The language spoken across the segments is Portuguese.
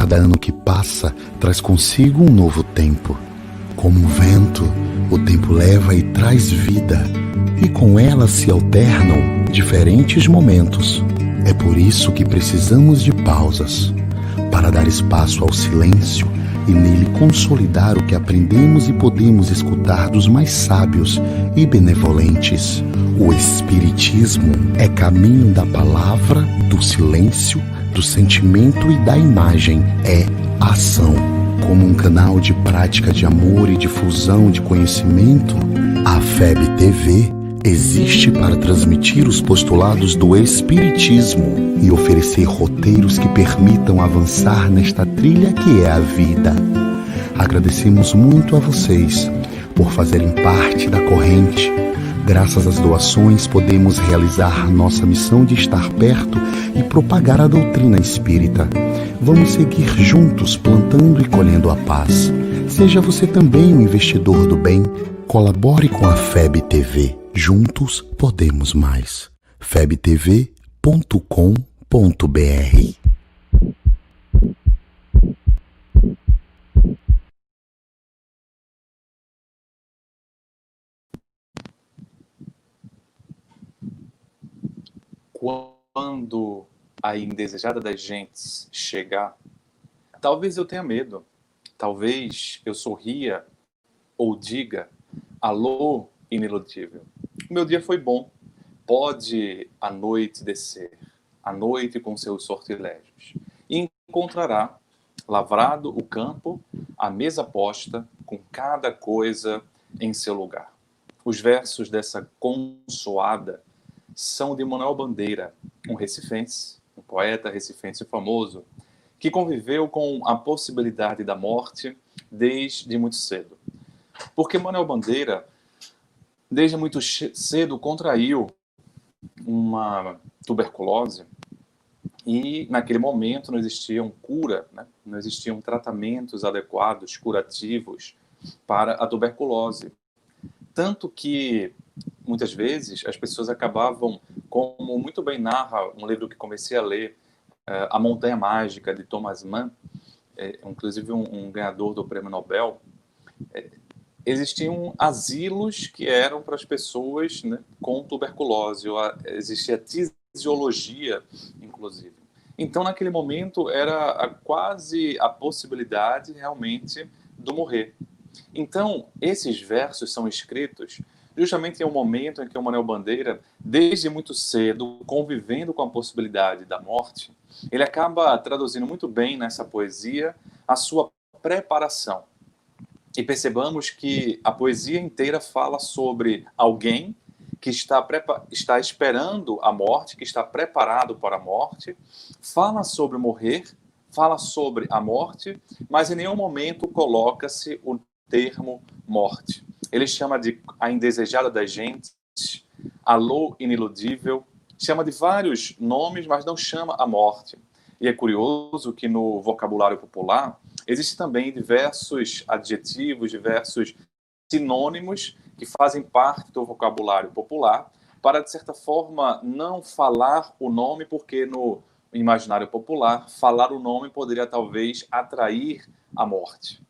Cada ano que passa traz consigo um novo tempo. Como um vento, o tempo leva e traz vida, e com ela se alternam diferentes momentos. É por isso que precisamos de pausas, para dar espaço ao silêncio e nele consolidar o que aprendemos e podemos escutar dos mais sábios e benevolentes. O Espiritismo é caminho da palavra, do silêncio, do sentimento e da imagem. É ação. Como um canal de prática de amor e difusão de conhecimento, a FEB TV existe para transmitir os postulados do Espiritismo e oferecer roteiros que permitam avançar nesta trilha que é a vida. Agradecemos muito a vocês por fazerem parte da corrente. Graças às doações, podemos realizar nossa missão de estar perto e propagar a doutrina espírita. Vamos seguir juntos, plantando e colhendo a paz. Seja você também um investidor do bem. Colabore com a FEB TV. Juntos podemos mais. febtv.com.br. Quando a indesejada das gentes chegar, talvez eu tenha medo, talvez eu sorria ou diga: alô, iniludível, o meu dia foi bom, pode a noite descer, a noite com seus sortilégios, e encontrará, lavrado o campo, a mesa posta, com cada coisa em seu lugar. Os versos dessa consoada são de Manuel Bandeira, um recifense, um poeta recifense famoso, que conviveu com a possibilidade da morte desde muito cedo. Porque Manuel Bandeira, desde muito cedo, contraiu uma tuberculose e, naquele momento, não existiam cura, né? Não existiam tratamentos adequados, curativos para a tuberculose. Tanto que, muitas vezes, as pessoas acabavam, como muito bem narra um livro que comecei a ler, A Montanha Mágica, de Thomas Mann, inclusive um ganhador do Prêmio Nobel. Existiam asilos que eram para as pessoas, né, com tuberculose, existia tisiologia, inclusive. Então, naquele momento, era quase a possibilidade, realmente, do morrer. Então, esses versos são escritos justamente em um momento em que o Manuel Bandeira, desde muito cedo, convivendo com a possibilidade da morte, ele acaba traduzindo muito bem nessa poesia a sua preparação. E percebamos que a poesia inteira fala sobre alguém que está esperando a morte, que está preparado para a morte, fala sobre morrer, fala sobre a morte, mas em nenhum momento coloca-se o termo morte. Ele chama de a indesejada das gentes, alô iniludível, chama de vários nomes, mas não chama a morte. E é curioso que no vocabulário popular existem também diversos adjetivos, diversos sinônimos que fazem parte do vocabulário popular para, de certa forma, não falar o nome, porque no imaginário popular, falar o nome poderia talvez atrair a morte.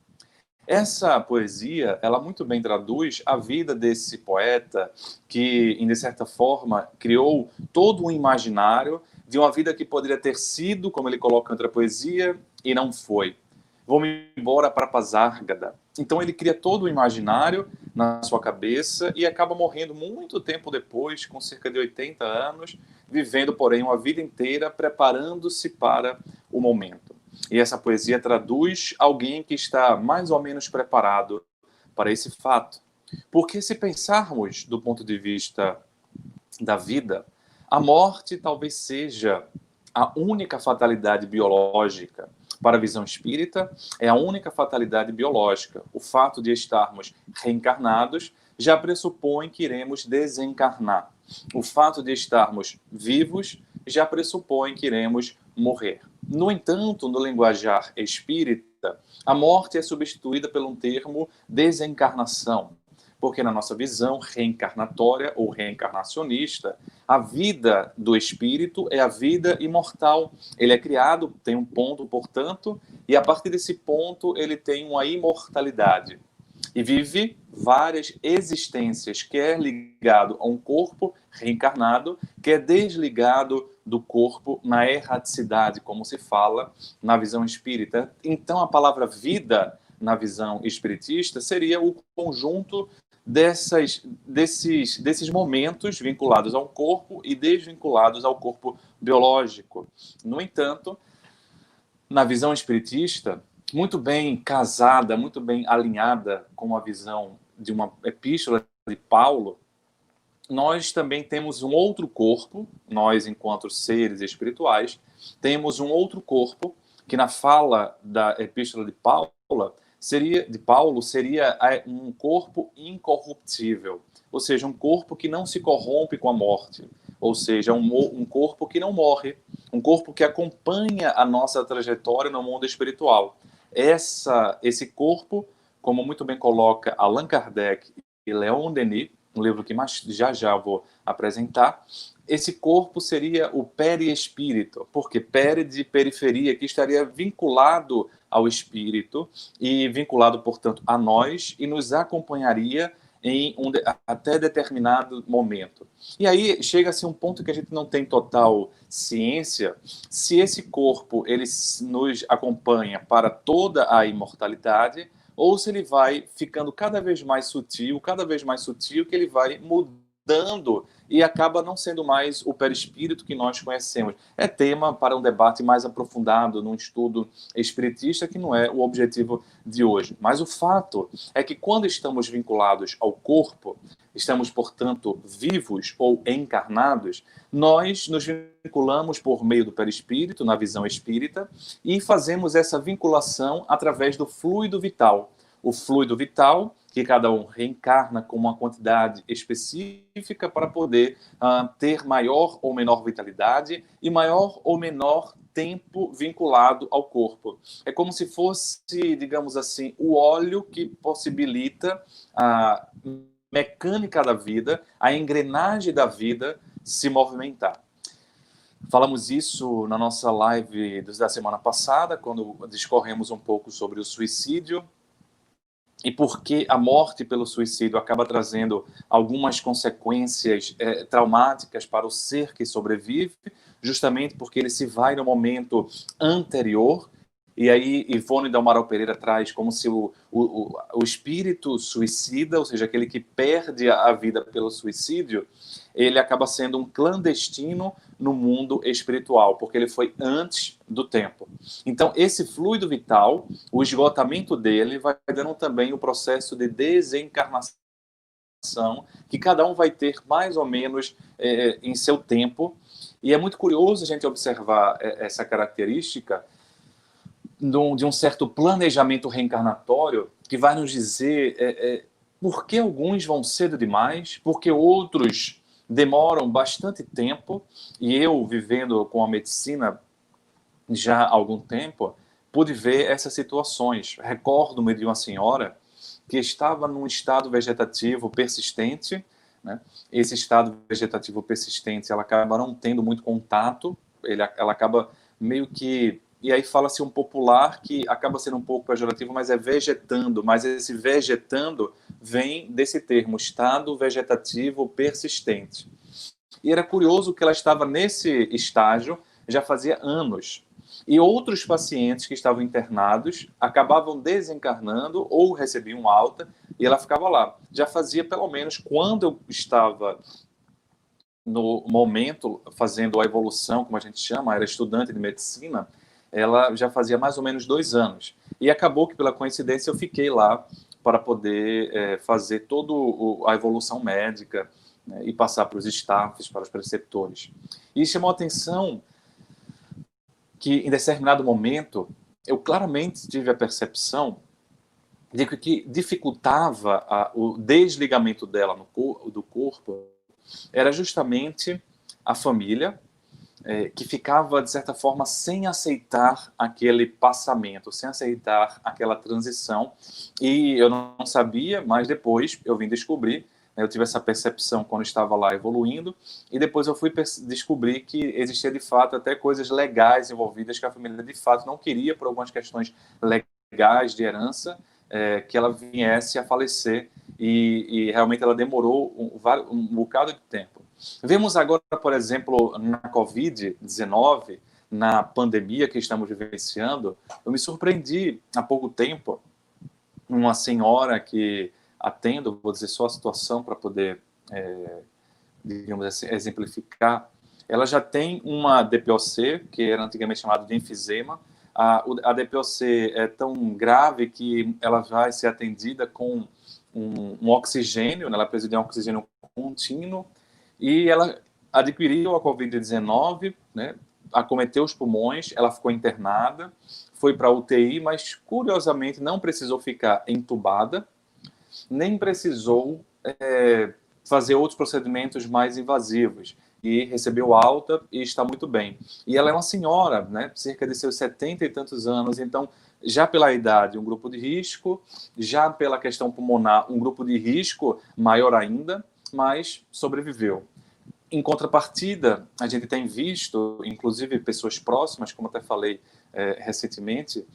Essa poesia, ela muito bem traduz a vida desse poeta que, de certa forma, criou todo um imaginário de uma vida que poderia ter sido, como ele coloca em outra poesia, e não foi. Vou-me embora para Pasárgada. Então ele cria todo o imaginário na sua cabeça e acaba morrendo muito tempo depois, com cerca de 80 anos, vivendo, porém, uma vida inteira preparando-se para o momento. E essa poesia traduz alguém que está mais ou menos preparado para esse fato. Porque se pensarmos do ponto de vista da vida, a morte talvez seja a única fatalidade biológica. Para a visão espírita, é a única fatalidade biológica. O fato de estarmos reencarnados já pressupõe que iremos desencarnar. O fato de estarmos vivos já pressupõe que iremos morrer. No entanto, no linguajar espírita, a morte é substituída pelo termo desencarnação, Porque na nossa visão reencarnatória ou reencarnacionista, a vida do espírito é a vida imortal. Ele é criado, tem um ponto, portanto, e a partir desse ponto ele tem uma imortalidade. E vive várias existências, quer ligado a um corpo reencarnado, quer desligado do corpo na erraticidade, como se fala na visão espírita. Então, a palavra vida, na visão espiritista, seria o conjunto desses momentos vinculados ao corpo e desvinculados ao corpo biológico. No entanto, na visão espiritista, muito bem casada, muito bem alinhada com a visão de uma epístola de Paulo, nós também temos um outro corpo, nós enquanto seres espirituais, temos um outro corpo que na fala da epístola de Paulo seria um corpo incorruptível, ou seja, um corpo que não se corrompe com a morte, ou seja, um corpo que não morre, um corpo que acompanha a nossa trajetória no mundo espiritual. Esse corpo, como muito bem coloca Allan Kardec e Leon Denis, um livro que já vou apresentar, esse corpo seria o perispírito, porque peri de periferia, que estaria vinculado ao espírito e vinculado, portanto, a nós e nos acompanharia em até determinado momento. E aí chega-se um ponto que a gente não tem total ciência se esse corpo ele nos acompanha para toda a imortalidade ou se ele vai ficando cada vez mais sutil, que ele vai mudando e acaba não sendo mais o perispírito que nós conhecemos. É tema para um debate mais aprofundado, num estudo espiritista, que não é o objetivo de hoje. Mas o fato é que quando estamos vinculados ao corpo, estamos, portanto, vivos ou encarnados, nós nos vinculamos por meio do perispírito, na visão espírita, e fazemos essa vinculação através do fluido vital. O fluido vital, que cada um reencarna com uma quantidade específica para poder ter maior ou menor vitalidade e maior ou menor tempo vinculado ao corpo. É como se fosse, digamos assim, o óleo que possibilita a mecânica da vida, a engrenagem da vida se movimentar. Falamos isso na nossa live da semana passada, quando discorremos um pouco sobre o suicídio, e porque a morte pelo suicídio acaba trazendo algumas consequências traumáticas para o ser que sobrevive, justamente porque ele se vai no momento anterior. E aí Ivone de Amaral Pereira traz como se o espírito suicida, ou seja, aquele que perde a vida pelo suicídio, ele acaba sendo um clandestino no mundo espiritual, porque ele foi antes do tempo. Então, esse fluido vital, o esgotamento dele, vai dando também o processo de desencarnação, que cada um vai ter mais ou menos em seu tempo. E é muito curioso a gente observar essa característica de um certo planejamento reencarnatório que vai nos dizer por que alguns vão cedo demais, porque outros demoram bastante tempo, e eu, vivendo com a medicina já há algum tempo, pude ver essas situações. Recordo-me de uma senhora que estava num estado vegetativo persistente, né? Esse estado vegetativo persistente, ela acaba não tendo muito contato, ela acaba meio que... E aí fala-se um popular que acaba sendo um pouco pejorativo, mas é vegetando. Mas esse vegetando vem desse termo, estado vegetativo persistente. E era curioso que ela estava nesse estágio já fazia anos. E outros pacientes que estavam internados acabavam desencarnando ou recebiam alta e ela ficava lá. Já fazia pelo menos, quando eu estava no momento fazendo a evolução, como a gente chama, era estudante de medicina, ela já fazia mais ou menos 2 anos. E acabou que, pela coincidência, eu fiquei lá para poder fazer toda a evolução médica, né, e passar para os staffs, para os preceptores. E chamou a atenção que, em determinado momento, eu claramente tive a percepção de que o que dificultava o desligamento dela do corpo era justamente a família, que ficava, de certa forma, sem aceitar aquele passamento, sem aceitar aquela transição. E eu não sabia, mas depois eu vim descobrir, né, eu tive essa percepção quando estava lá evoluindo, e depois eu fui descobrir que existia, de fato, até coisas legais envolvidas que a família, de fato, não queria, por algumas questões legais de herança, que ela viesse a falecer, e realmente ela demorou um bocado de tempo. Vemos agora, por exemplo, na Covid-19, na pandemia que estamos vivenciando, eu me surpreendi há pouco tempo, uma senhora que atendo, vou dizer só a situação para poder, digamos assim, exemplificar, ela já tem uma DPOC, que era antigamente chamada de enfisema. A DPOC é tão grave que ela vai ser atendida com um oxigênio, né? Ela precisa de um oxigênio contínuo, e ela adquiriu a Covid-19, né? Acometeu os pulmões, ela ficou internada, foi para a UTI, mas curiosamente não precisou ficar entubada, nem precisou fazer outros procedimentos mais invasivos, e recebeu alta e está muito bem. E ela é uma senhora, né, cerca de seus 70 e tantos anos, então, já pela idade, um grupo de risco, já pela questão pulmonar, um grupo de risco maior ainda, mas sobreviveu. Em contrapartida, a gente tem visto, inclusive pessoas próximas, como até falei recentemente,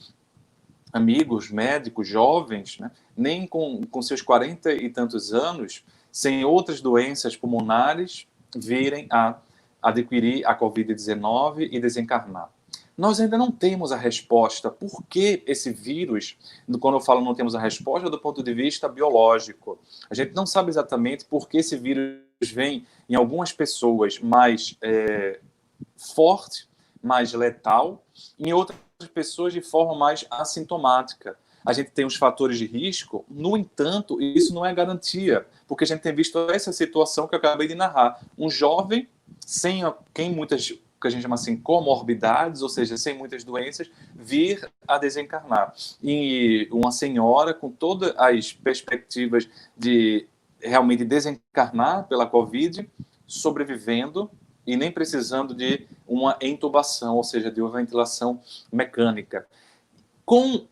amigos, médicos, jovens, né, nem com seus 40 e tantos anos, sem outras doenças pulmonares, virem a adquirir a Covid-19 e desencarnar. Nós ainda não temos a resposta por que esse vírus, quando eu falo não temos a resposta do ponto de vista biológico, a gente não sabe exatamente por que esse vírus vem em algumas pessoas mais forte, mais letal, em outras pessoas de forma mais assintomática. A gente tem os fatores de risco, no entanto, isso não é garantia, porque a gente tem visto essa situação que eu acabei de narrar. Um jovem, sem muitas, que a gente chama assim, comorbidades, ou seja, sem muitas doenças, vir a desencarnar. E uma senhora com todas as perspectivas de realmente desencarnar pela Covid, sobrevivendo e nem precisando de uma intubação, ou seja, de uma ventilação mecânica. Com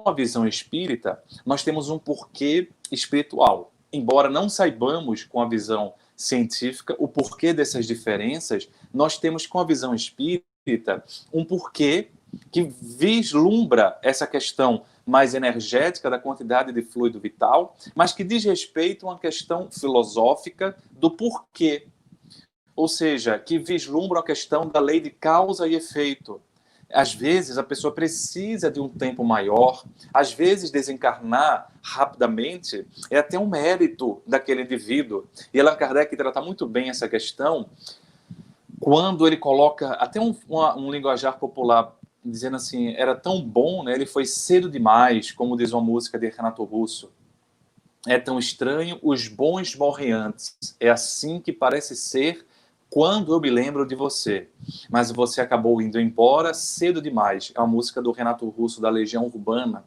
a visão espírita, nós temos um porquê espiritual. Embora não saibamos, com a visão científica, o porquê dessas diferenças, nós temos, com a visão espírita, um porquê que vislumbra essa questão mais energética da quantidade de fluido vital, mas que diz respeito a uma questão filosófica do porquê. Ou seja, que vislumbra a questão da lei de causa e efeito. Às vezes, a pessoa precisa de um tempo maior, às vezes desencarnar rapidamente é até um mérito daquele indivíduo. E Allan Kardec trata muito bem essa questão quando ele coloca até um linguajar popular, dizendo assim, era tão bom, né? Ele foi cedo demais, como diz uma música de Renato Russo. É tão estranho, os bons morrem antes. É assim que parece ser quando eu me lembro de você. Mas você acabou indo embora cedo demais. É uma música do Renato Russo, da Legião Urbana,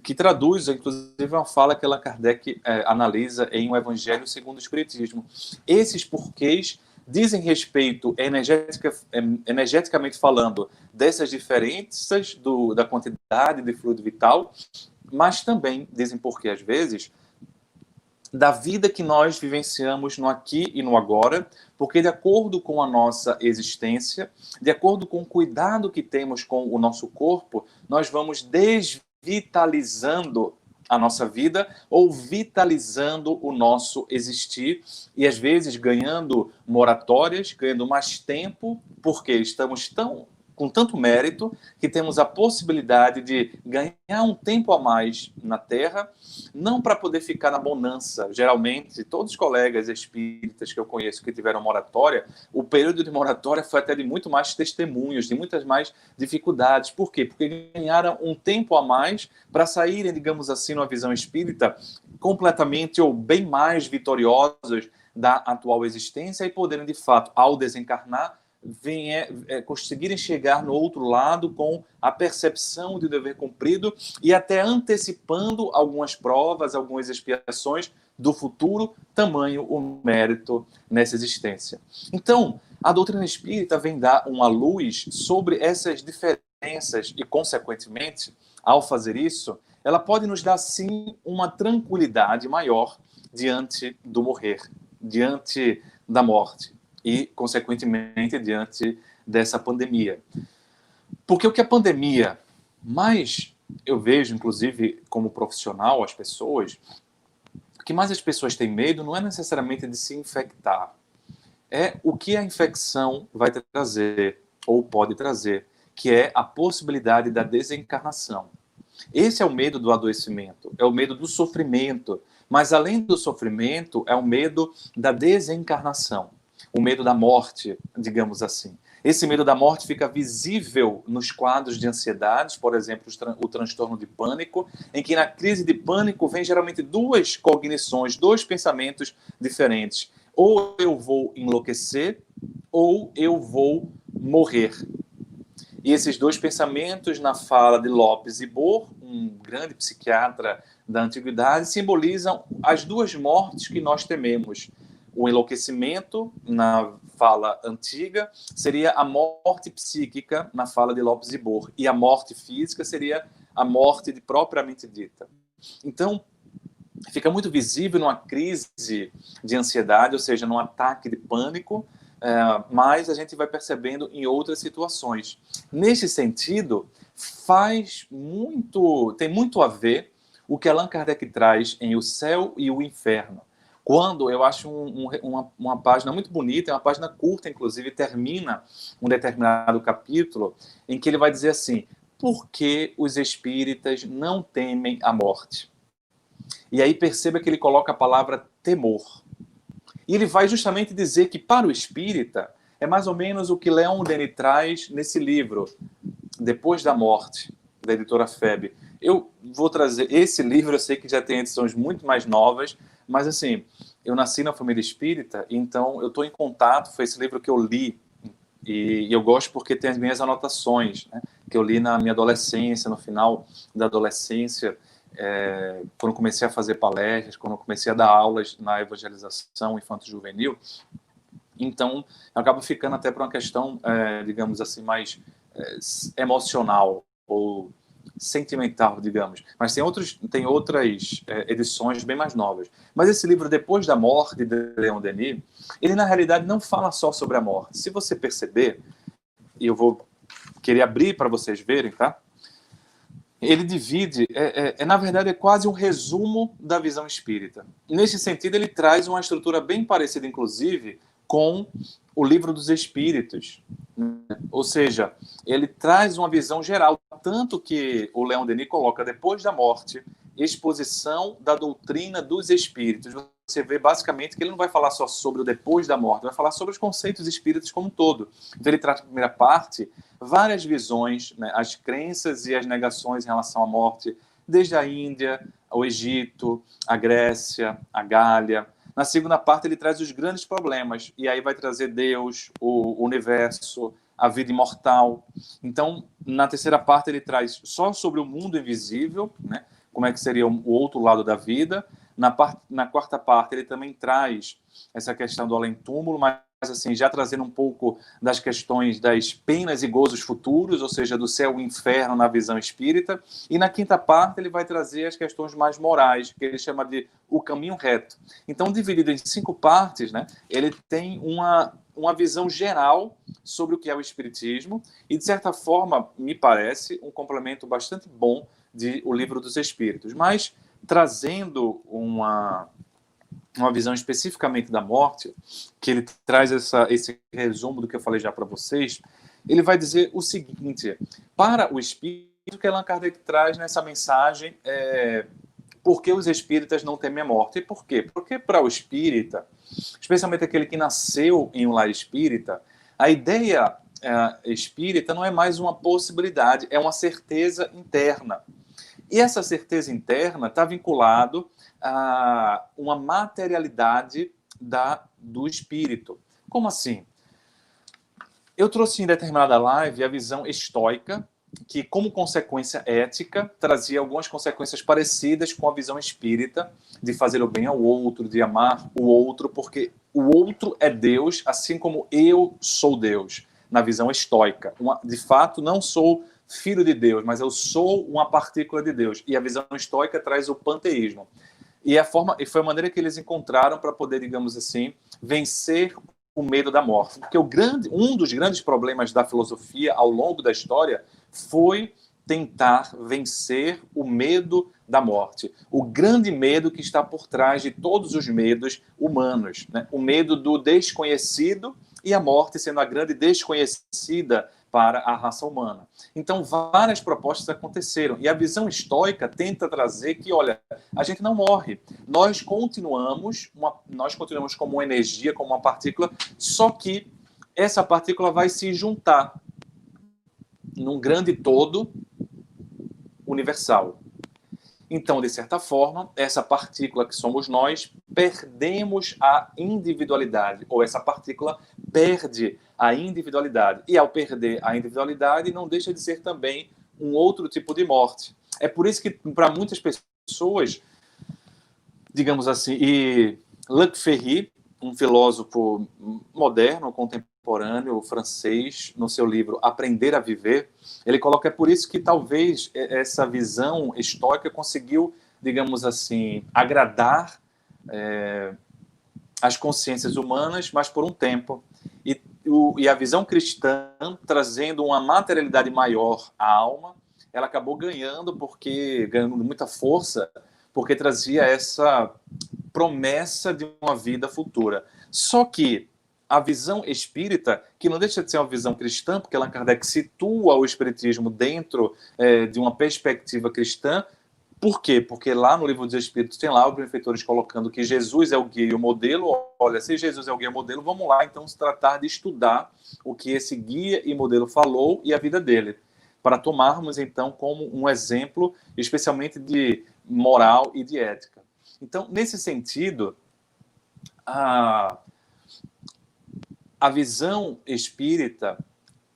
que traduz, inclusive, uma fala que Allan Kardec analisa em O Evangelho segundo o Espiritismo. Esses porquês dizem respeito, energeticamente falando, dessas diferenças da quantidade de fluido vital, mas também dizem porquê, às vezes, da vida que nós vivenciamos no aqui e no agora, porque de acordo com a nossa existência, de acordo com o cuidado que temos com o nosso corpo, nós vamos desvitalizando a nossa vida ou vitalizando o nosso existir e, às vezes, ganhando moratórias, ganhando mais tempo, porque estamos com tanto mérito que temos a possibilidade de ganhar um tempo a mais na Terra, não para poder ficar na bonança. Geralmente, todos os colegas espíritas que eu conheço que tiveram moratória, o período de moratória foi até de muito mais testemunhos, de muitas mais dificuldades. Por quê? Porque ganharam um tempo a mais para saírem, digamos assim, numa visão espírita, completamente ou bem mais vitoriosos da atual existência e poderem, de fato, ao desencarnar, conseguirem chegar no outro lado com a percepção de dever cumprido e até antecipando algumas provas, algumas expiações do futuro, tamanho o mérito nessa existência. Então, A doutrina espírita vem dar uma luz sobre essas diferenças e, consequentemente, ao fazer isso, ela pode nos dar, sim, uma tranquilidade maior diante do morrer, diante da morte e, consequentemente, diante dessa pandemia. Porque o que a pandemia mais eu vejo, inclusive, como profissional, as pessoas, o que mais as pessoas têm medo não é necessariamente de se infectar, é o que a infecção vai trazer, ou pode trazer, que é a possibilidade da desencarnação. Esse é o medo do adoecimento, é o medo do sofrimento, mas além do sofrimento, é o medo da desencarnação, o medo da morte, digamos assim. Esse medo da morte fica visível nos quadros de ansiedade, por exemplo, o transtorno de pânico, em que na crise de pânico vem geralmente duas cognições, dois pensamentos diferentes. Ou eu vou enlouquecer, ou eu vou morrer. E esses dois pensamentos, na fala de Lopes e Bohr, um grande psiquiatra da antiguidade, simbolizam as duas mortes que nós tememos. O enlouquecimento, na fala antiga, seria a morte psíquica, na fala de Lopes e Bohr. E a morte física seria a morte propriamente dita. Então, fica muito visível numa crise de ansiedade, ou seja, num ataque de pânico, mas a gente vai percebendo em outras situações. Nesse sentido, tem muito a ver o que Allan Kardec traz em O Céu e o Inferno. Quando eu acho uma página muito bonita, é uma página curta, inclusive, termina um determinado capítulo em que ele vai dizer assim: por que os espíritas não temem a morte? E aí perceba que ele coloca a palavra temor. E ele vai justamente dizer que, para o espírita, é mais ou menos o que Leon Denis traz nesse livro, Depois da Morte, da editora FEB. Eu vou trazer esse livro, eu sei que já tem edições muito mais novas, mas assim, eu nasci na família espírita, então eu estou em contato, foi esse livro que eu li, e eu gosto porque tem as minhas anotações, né, que eu li na minha adolescência, no final da adolescência, quando comecei a fazer palestras, quando comecei a dar aulas na evangelização infanto-juvenil. Então, eu acabo ficando até por uma questão, digamos assim, mais emocional ou sentimental, digamos. Mas tem outras edições bem mais novas. Mas esse livro, Depois da Morte, de Leon Denis, ele, na realidade, não fala só sobre a morte. Se você perceber, e eu vou querer abrir para vocês verem, tá? Ele divide, na verdade, é quase um resumo da visão espírita. Nesse sentido, ele traz uma estrutura bem parecida, inclusive, com o Livro dos Espíritos. Ou seja, ele traz uma visão geral, tanto que o Leon Denis coloca Depois da Morte, exposição da doutrina dos espíritos. Você vê basicamente que ele não vai falar só sobre o depois da morte, vai falar sobre os conceitos espíritas como um todo. Então ele traz na primeira parte várias visões, né, as crenças e as negações em relação à morte, desde a Índia, ao Egito, a Grécia, a Gália. Na segunda parte ele traz os grandes problemas, e aí vai trazer Deus, o universo, a vida imortal. Então, na terceira parte ele traz só sobre o mundo invisível, né, como é que seria o outro lado da vida. Na quarta parte ele também traz essa questão do além-túmulo, mas assim, já trazendo um pouco das questões das penas e gozos futuros, ou seja, do céu e inferno na visão espírita. E na quinta parte ele vai trazer as questões mais morais, que ele chama de o caminho reto. Então, dividido em 5 partes, né, ele tem uma visão geral sobre o que é o espiritismo e, de certa forma, me parece um complemento bastante bom de O Livro dos Espíritos. Mas, trazendo uma visão especificamente da morte, que ele traz esse resumo do que eu falei já para vocês, ele vai dizer o seguinte: para o espírito, que Allan Kardec traz nessa mensagem por que os espíritas não temem a morte. E por quê? Porque para o espírita, especialmente aquele que nasceu em um lar espírita, a ideia espírita não é mais uma possibilidade, é uma certeza interna. E essa certeza interna está vinculado a uma materialidade do espírito. Como assim? Eu trouxe em determinada live a visão estoica, que, como consequência ética, trazia algumas consequências parecidas com a visão espírita, de fazer o bem ao outro, de amar o outro, porque o outro é Deus, assim como eu sou Deus, na visão estoica. De fato, não sou filho de Deus, mas eu sou uma partícula de Deus. E a visão estoica traz o panteísmo. E foi a maneira que eles encontraram para poder, digamos assim, vencer o medo da morte. Porque um dos grandes problemas da filosofia ao longo da história foi tentar vencer o medo da morte. O grande medo que está por trás de todos os medos humanos, né? O medo do desconhecido e a morte sendo a grande desconhecida para a raça humana. Então, várias propostas aconteceram. E a visão estoica tenta trazer que, olha, a gente não morre. Nós continuamos como uma energia, como uma partícula, só que essa partícula vai se juntar num grande todo universal. Então, de certa forma, essa partícula que somos nós, perdemos a individualidade, ou essa partícula perde a individualidade. E ao perder a individualidade, não deixa de ser também um outro tipo de morte. É por isso que, para muitas pessoas, digamos assim, e Luc Ferry, um filósofo moderno, contemporâneo, francês, no seu livro Aprender a Viver, ele coloca, é por isso que talvez essa visão estoica conseguiu, digamos assim, agradar as consciências humanas, mas por um tempo. E a visão cristã, trazendo uma materialidade maior à alma, ela acabou ganhando muita força, porque trazia essa promessa de uma vida futura. Só que a visão espírita, que não deixa de ser uma visão cristã, porque Allan Kardec situa o espiritismo dentro de uma perspectiva cristã. Por quê? Porque lá no Livro dos Espíritos tem lá os benfeitores colocando que Jesus é o guia e o modelo. Olha, se Jesus é o guia e o modelo, vamos lá então se tratar de estudar o que esse guia e modelo falou e a vida dele, para tomarmos então como um exemplo, especialmente de moral e de ética. Então, nesse sentido, a visão espírita,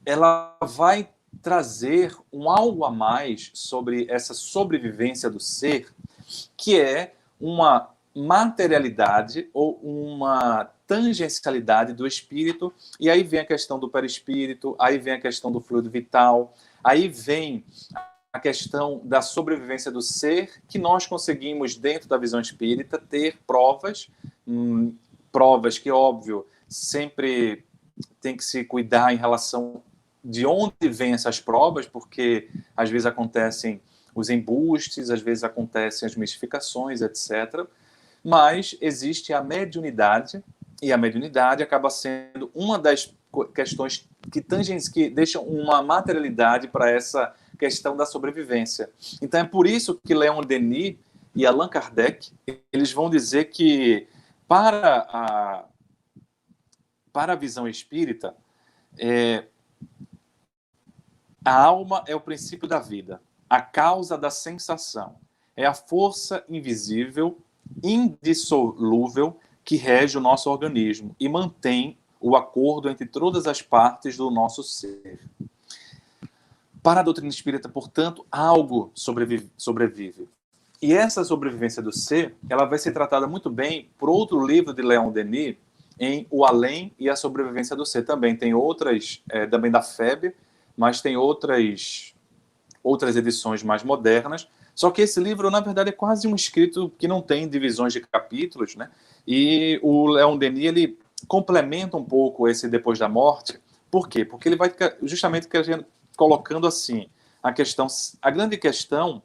ela vai trazer algo a mais sobre essa sobrevivência do ser, que é uma materialidade ou uma tangencialidade do espírito, e aí vem a questão do perispírito, aí vem a questão do fluido vital, aí vem a questão da sobrevivência do ser, que nós conseguimos, dentro da visão espírita, ter provas que, óbvio, sempre tem que se cuidar em relação de onde vêm essas provas, porque às vezes acontecem os embustes, às vezes acontecem as mistificações, etc. Mas existe a mediunidade, e a mediunidade acaba sendo uma das questões que deixam uma materialidade para essa questão da sobrevivência. Então é por isso que Leon Denis e Allan Kardec, eles vão dizer que para a visão espírita, a alma é o princípio da vida, a causa da sensação, é a força invisível, indissolúvel, que rege o nosso organismo e mantém o acordo entre todas as partes do nosso ser. Para a doutrina espírita, portanto, algo sobrevive. E essa sobrevivência do ser, ela vai ser tratada muito bem por outro livro de Leon Denis, em O Além e a Sobrevivência do Ser. Também tem outras, também da FEB, mas tem outras edições mais modernas. Só que esse livro, na verdade, é quase um escrito que não tem divisões de capítulos, né? E o Leon Denis, ele complementa um pouco esse Depois da Morte. Por quê? Porque ele vai justamente colocando assim a grande questão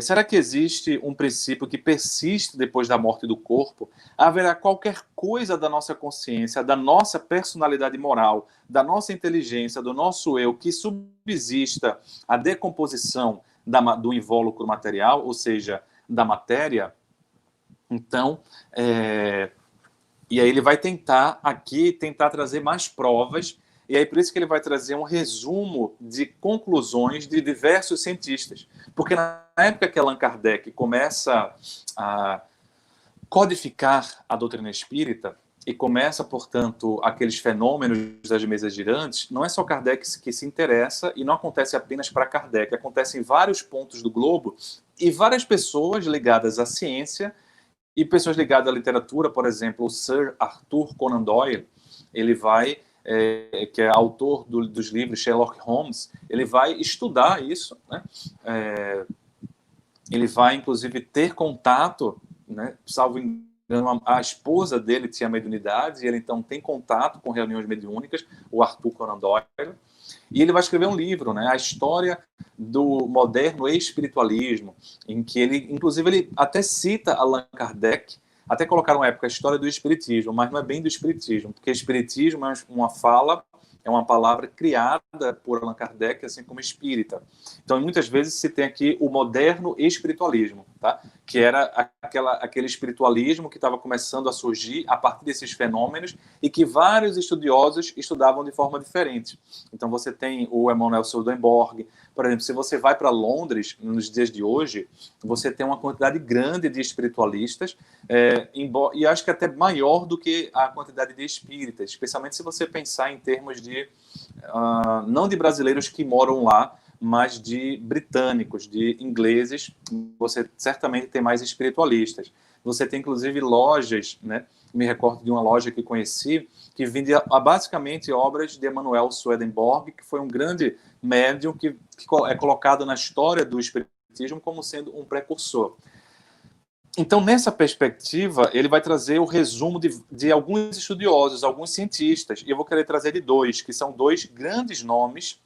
será que existe um princípio que persiste depois da morte do corpo? Haverá qualquer coisa da nossa consciência, da nossa personalidade moral, da nossa inteligência, do nosso eu, que subsista a decomposição do invólucro material, ou seja, da matéria? Então, e aí ele vai tentar trazer mais provas. E aí por isso que ele vai trazer um resumo de conclusões de diversos cientistas. Porque na época que Allan Kardec começa a codificar a doutrina espírita e começa, portanto, aqueles fenômenos das mesas girantes, não é só Kardec que se interessa, e não acontece apenas para Kardec, acontece em vários pontos do globo, e várias pessoas ligadas à ciência E pessoas ligadas à literatura, por exemplo, o Sir Arthur Conan Doyle, ele vai, que é autor dos livros Sherlock Holmes, ele vai estudar isso, né? Ele vai, inclusive, ter contato, né? Salvo engano, a esposa dele tinha mediunidade, e ele, então, tem contato com reuniões mediúnicas, o Arthur Conan Doyle, e ele vai escrever um livro, né? A história do moderno espiritualismo, em que ele, inclusive, ele até cita Allan Kardec, até colocaram uma época a história do espiritismo, mas não é bem do espiritismo, porque espiritismo é uma fala, é uma palavra criada por Allan Kardec, assim como espírita. Então, muitas vezes se tem aqui o moderno espiritualismo, tá? Que era aquele espiritualismo que estava começando a surgir a partir desses fenômenos e que vários estudiosos estudavam de forma diferente. Então, você tem o Emanuel Swedenborg, por exemplo, se você vai para Londres, nos dias de hoje, você tem uma quantidade grande de espiritualistas, e acho que até maior do que a quantidade de espíritas, especialmente se você pensar em termos de, não de brasileiros que moram lá, mas de britânicos, de ingleses. Você certamente tem mais espiritualistas. Você tem, inclusive, lojas, né? Me recordo de uma loja que conheci, que vendia basicamente obras de Emanuel Swedenborg, que foi um grande médium que é colocado na história do espiritismo como sendo um precursor. Então, nessa perspectiva, ele vai trazer o resumo de alguns estudiosos, alguns cientistas, e eu vou querer trazer de dois, que são dois grandes nomes,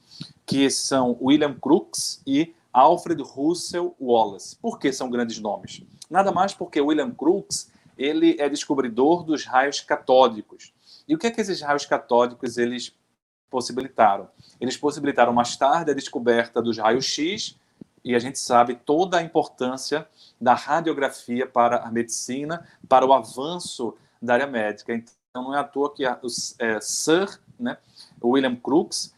que são William Crookes e Alfred Russel Wallace. Por que são grandes nomes? Nada mais porque William Crookes, ele é descobridor dos raios catódicos. E o que é que esses raios catódicos eles possibilitaram? Eles possibilitaram mais tarde a descoberta dos raios X, e a gente sabe toda a importância da radiografia para a medicina, para o avanço da área médica. Então não é à toa que o Sir, né, William Crookes,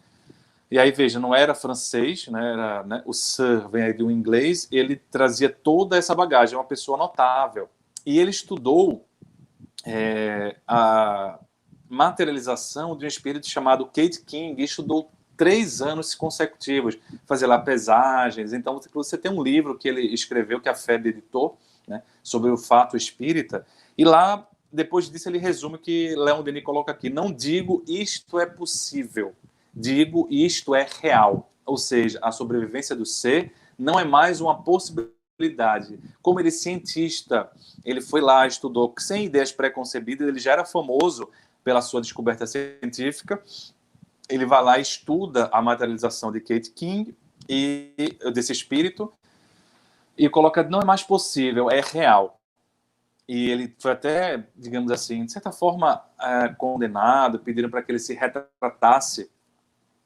e aí veja, não era francês, né, era, né, o Sir vem aí do inglês, ele trazia toda essa bagagem, uma pessoa notável. E ele estudou a materialização de um espírito chamado Kate King, e estudou 3 anos consecutivos, fazer lá pesagens. Então, você tem um livro que ele escreveu, que a FEB editou, né, sobre o fato espírita, e lá, depois disso, ele resume o que Leon Denis coloca aqui: não digo isto é possível, digo isto é real. Ou seja, a sobrevivência do ser não é mais uma possibilidade. Como ele é cientista, ele foi lá, estudou sem ideias pré-concebidas, ele já era famoso pela sua descoberta científica. Ele vai lá e estuda a materialização de Kate King e desse espírito e coloca: não é mais possível, é real. E ele foi até, digamos assim, de certa forma, condenado, pediram para que ele se retratasse,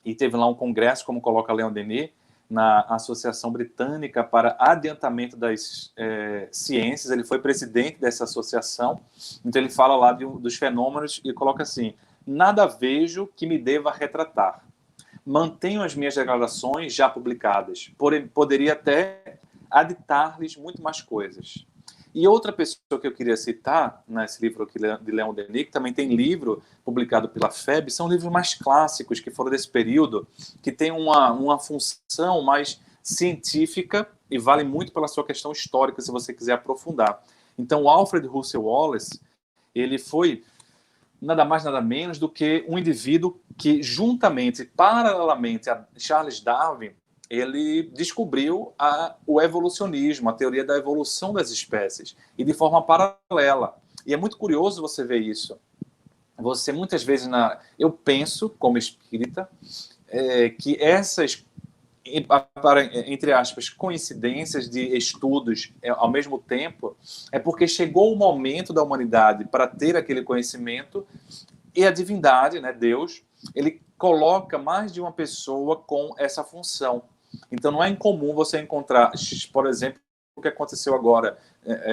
e teve lá um congresso, como coloca Leon Denis, na Associação Britânica para Adiantamento das Ciências. Ele foi presidente dessa associação, então ele fala lá dos fenômenos e coloca assim: nada vejo que me deva retratar. Mantenho as minhas declarações já publicadas, porém poderia até aditar-lhes muito mais coisas. E outra pessoa que eu queria citar nesse livro aqui de Leon Denis, que também tem livro publicado pela FEB, são livros mais clássicos que foram desse período, que tem uma função mais científica e vale muito pela sua questão histórica, se você quiser aprofundar. Então, o Alfred Russel Wallace, ele foi nada mais, nada menos do que um indivíduo que, juntamente, paralelamente a Charles Darwin, ele descobriu o evolucionismo, a teoria da evolução das espécies, e de forma paralela. E é muito curioso você ver isso. Você, muitas vezes, eu penso, como espírita, que essas, entre aspas, coincidências de estudos ao mesmo tempo, é porque chegou o momento da humanidade para ter aquele conhecimento, e a divindade, né, Deus, ele coloca mais de uma pessoa com essa função. Então não é incomum você encontrar, por exemplo, o que aconteceu agora,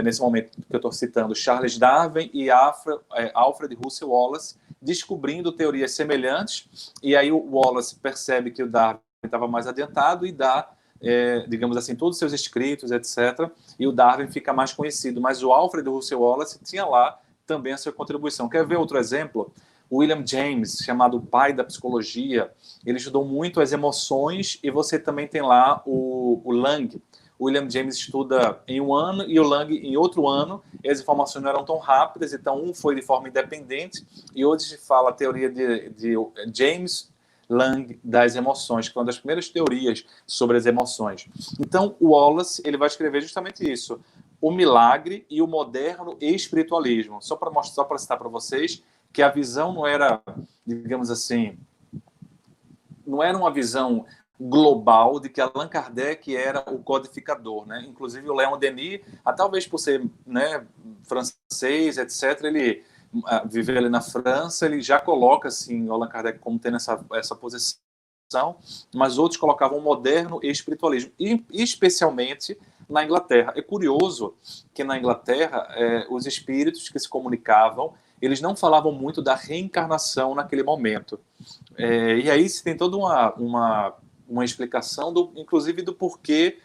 nesse momento que eu estou citando, Charles Darwin e Alfred Russel Wallace descobrindo teorias semelhantes, e aí o Wallace percebe que o Darwin estava mais adiantado e dá, digamos assim, todos os seus escritos, etc., e o Darwin fica mais conhecido, mas o Alfred Russel Wallace tinha lá também a sua contribuição. Quer ver outro exemplo? William James, chamado o pai da psicologia, ele estudou muito as emoções, e você também tem lá o Lang. William James estuda em um ano e o Lang em outro ano, e as informações não eram tão rápidas, então um foi de forma independente, e hoje se fala a teoria de James Lang das emoções, que é uma das primeiras teorias sobre as emoções. Então, o Wallace ele vai escrever justamente isso, o milagre e o moderno espiritualismo. Só para citar para vocês que a visão não era, digamos assim, não era uma visão global de que Allan Kardec era o codificador, né? Inclusive o Leon Denis, talvez por ser, né, francês, etc., ele viver ali na França, ele já coloca assim Allan Kardec como tendo essa posição, mas outros colocavam o moderno espiritualismo, e especialmente na Inglaterra. É curioso que na Inglaterra os espíritos que se comunicavam, eles não falavam muito da reencarnação naquele momento. E aí se tem toda uma explicação, inclusive do porquê,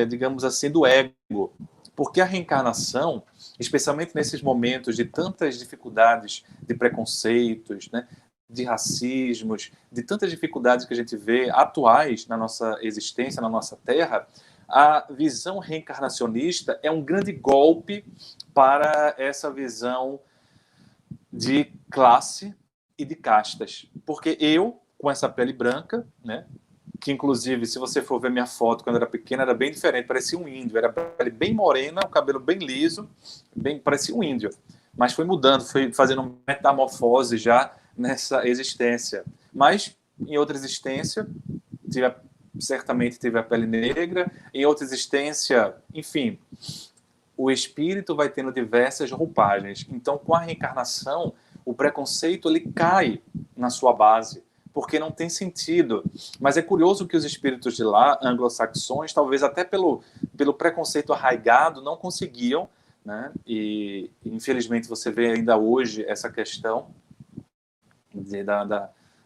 digamos assim, do ego. Porque a reencarnação, especialmente nesses momentos de tantas dificuldades, de preconceitos, né, de racismos, de tantas dificuldades que a gente vê atuais na nossa existência, na nossa Terra, a visão reencarnacionista é um grande golpe para essa visão de classe e de castas. Porque eu, com essa pele branca, né, que inclusive, se você for ver minha foto quando eu era pequena, era bem diferente, parecia um índio, era pele bem morena, o cabelo bem liso, parecia um índio. Mas foi mudando, foi fazendo uma metamorfose já nessa existência. Mas, em outra existência, certamente teve a pele negra, em outra existência, enfim, o espírito vai tendo diversas roupagens. Então, com a reencarnação, o preconceito ele cai na sua base, porque não tem sentido. Mas é curioso que os espíritos de lá, anglo-saxões, talvez até pelo preconceito arraigado, não conseguiam, né? E infelizmente você vê ainda hoje essa questão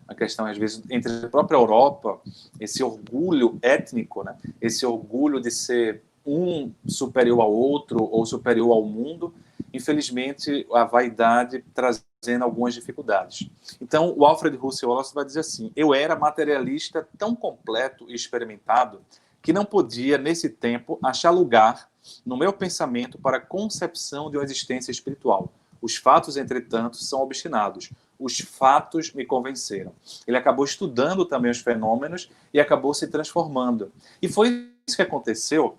a questão, às vezes, entre a própria Europa, esse orgulho étnico, né? Esse orgulho de ser um superior ao outro ou superior ao mundo, infelizmente, a vaidade trazendo algumas dificuldades. Então, o Alfred Russel Wallace vai dizer assim: eu era materialista tão completo e experimentado que não podia, nesse tempo, achar lugar no meu pensamento para a concepção de uma existência espiritual. Os fatos, entretanto, são obstinados. Os fatos me convenceram. Ele acabou estudando também os fenômenos e acabou se transformando. E foi isso que aconteceu,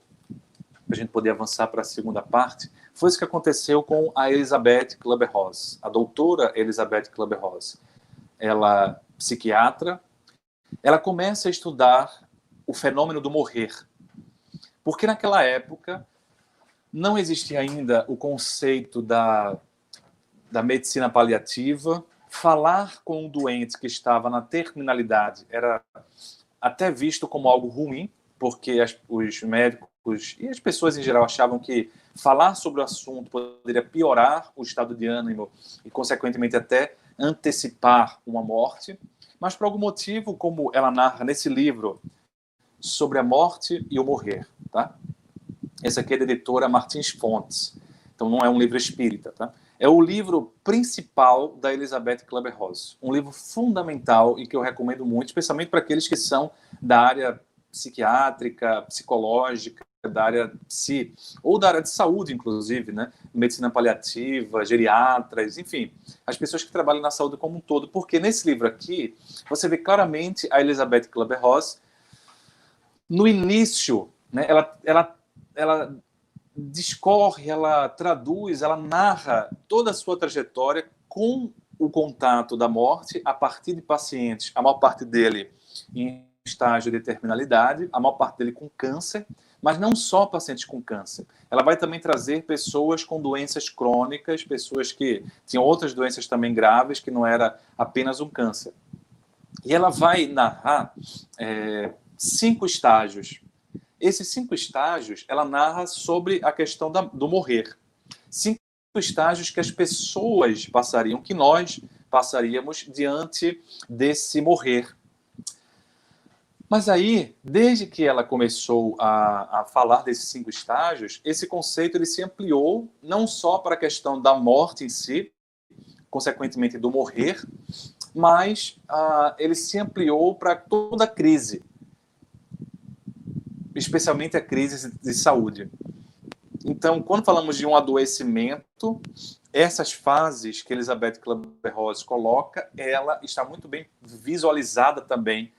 para a gente poder avançar para a segunda parte, foi isso que aconteceu com a Elizabeth Kübler-Ross, a doutora Elizabeth Kübler-Ross. Ela, psiquiatra, ela começa a estudar o fenômeno do morrer. Porque naquela época não existia ainda o conceito da medicina paliativa. Falar com um doente que estava na terminalidade era até visto como algo ruim, porque os médicos e as pessoas em geral achavam que falar sobre o assunto poderia piorar o estado de ânimo e, consequentemente, até antecipar uma morte. Mas, por algum motivo, como ela narra nesse livro sobre a morte e o morrer, tá? Esse aqui é da editora Martins Fontes, então não é um livro espírita, tá? É o livro principal da Elizabeth Kübler-Ross, um livro fundamental e que eu recomendo muito, especialmente para aqueles que são da área psiquiátrica, psicológica, da área psi, ou da área de saúde, inclusive, né? Medicina paliativa, geriatras, enfim, as pessoas que trabalham na saúde como um todo, porque nesse livro aqui, você vê claramente a Elizabeth Kübler-Ross, no início, né, ela discorre, ela traduz, ela narra toda a sua trajetória com o contato da morte a partir de pacientes, a maior parte dele em estágio de terminalidade, a maior parte dele com câncer, mas não só pacientes com câncer. Ela vai também trazer pessoas com doenças crônicas, pessoas que tinham outras doenças também graves, que não era apenas um câncer. E ela vai narrar 5 estágios. Esses 5 estágios, ela narra sobre a questão do morrer. 5 estágios que as pessoas passariam, que nós passaríamos diante desse morrer. Mas aí, desde que ela começou a falar desses 5 estágios, esse conceito ele se ampliou não só para a questão da morte em si, consequentemente do morrer, mas ele se ampliou para toda a crise. especialmente a crise de saúde. Então, quando falamos de um adoecimento, essas fases que Elizabeth Kübler-Ross coloca, ela está muito bem visualizada também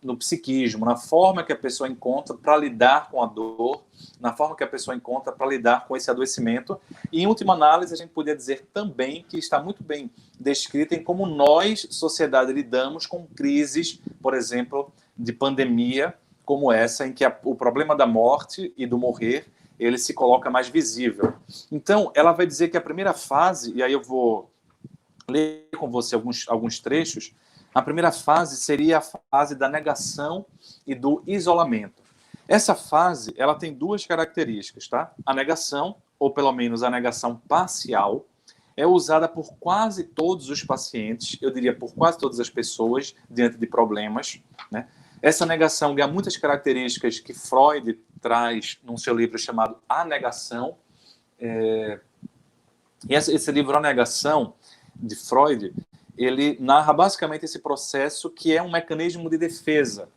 no psiquismo, na forma que a pessoa encontra para lidar com a dor, na forma que a pessoa encontra para lidar com esse adoecimento. E, em última análise, a gente poderia dizer também que está muito bem descrita em como nós, sociedade, lidamos com crises, por exemplo, de pandemia, como essa, em que o problema da morte e do morrer, ele se coloca mais visível. Então, ela vai dizer que a primeira fase, e aí eu vou ler com você alguns trechos, a primeira fase seria a fase da negação e do isolamento. Essa fase, ela tem duas características, tá? A negação, ou pelo menos a negação parcial, é usada por quase todos os pacientes, eu diria por quase todas as pessoas, diante de problemas, né? Essa negação ganha muitas características que Freud traz num seu livro chamado A Negação. E esse livro, A Negação, de Freud, ele narra basicamente esse processo que é um mecanismo de defesa.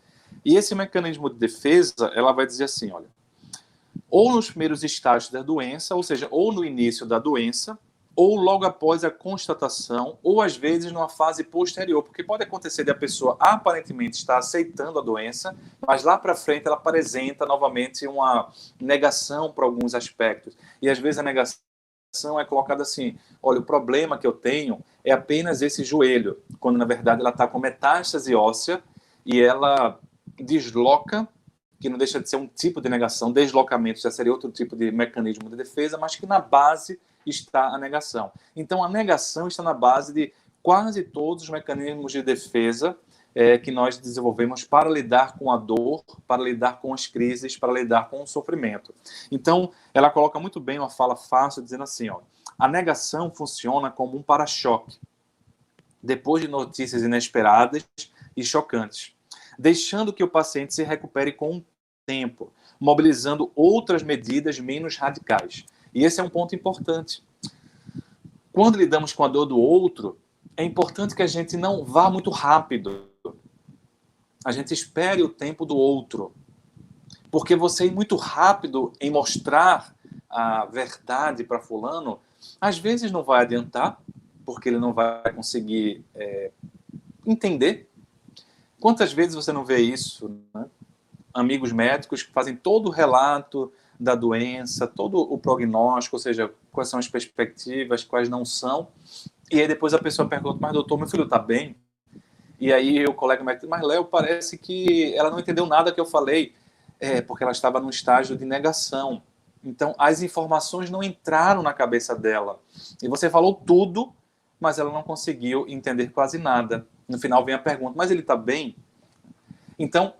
E esse mecanismo de defesa, ela vai dizer assim, olha, ou nos primeiros estágios da doença, ou seja, ou no início da doença, ou logo após a constatação, ou às vezes numa fase posterior, porque pode acontecer de a pessoa aparentemente estar aceitando a doença, mas lá para frente ela apresenta novamente uma negação para alguns aspectos. E às vezes a negação é colocada assim, olha, o problema que eu tenho é apenas esse joelho, quando na verdade ela está com metástase óssea e ela desloca, que não deixa de ser um tipo de negação, deslocamento já seria outro tipo de mecanismo de defesa, mas que na base está a negação. Então, a negação está na base de quase todos os mecanismos de defesa que nós desenvolvemos para lidar com a dor, para lidar com as crises, para lidar com o sofrimento. Então, ela coloca muito bem uma fala fácil, dizendo assim, ó, a negação funciona como um para-choque, depois de notícias inesperadas e chocantes, deixando que o paciente se recupere com o tempo, mobilizando outras medidas menos radicais. E esse é um ponto importante. Quando lidamos com a dor do outro, é importante que a gente não vá muito rápido. A gente espere o tempo do outro. Porque você ir muito rápido em mostrar a verdade para fulano, às vezes não vai adiantar, porque ele não vai conseguir entender. Quantas vezes você não vê isso, né? Amigos médicos que fazem todo o relato da doença, todo o prognóstico, ou seja, quais são as perspectivas, quais não são, e aí depois a pessoa pergunta, mas doutor, meu filho está bem? E aí o colega médico diz, mas Léo, parece que ela não entendeu nada que eu falei, porque ela estava num estágio de negação. Então, as informações não entraram na cabeça dela. E você falou tudo, mas ela não conseguiu entender quase nada. No final vem a pergunta, mas ele está bem? Então,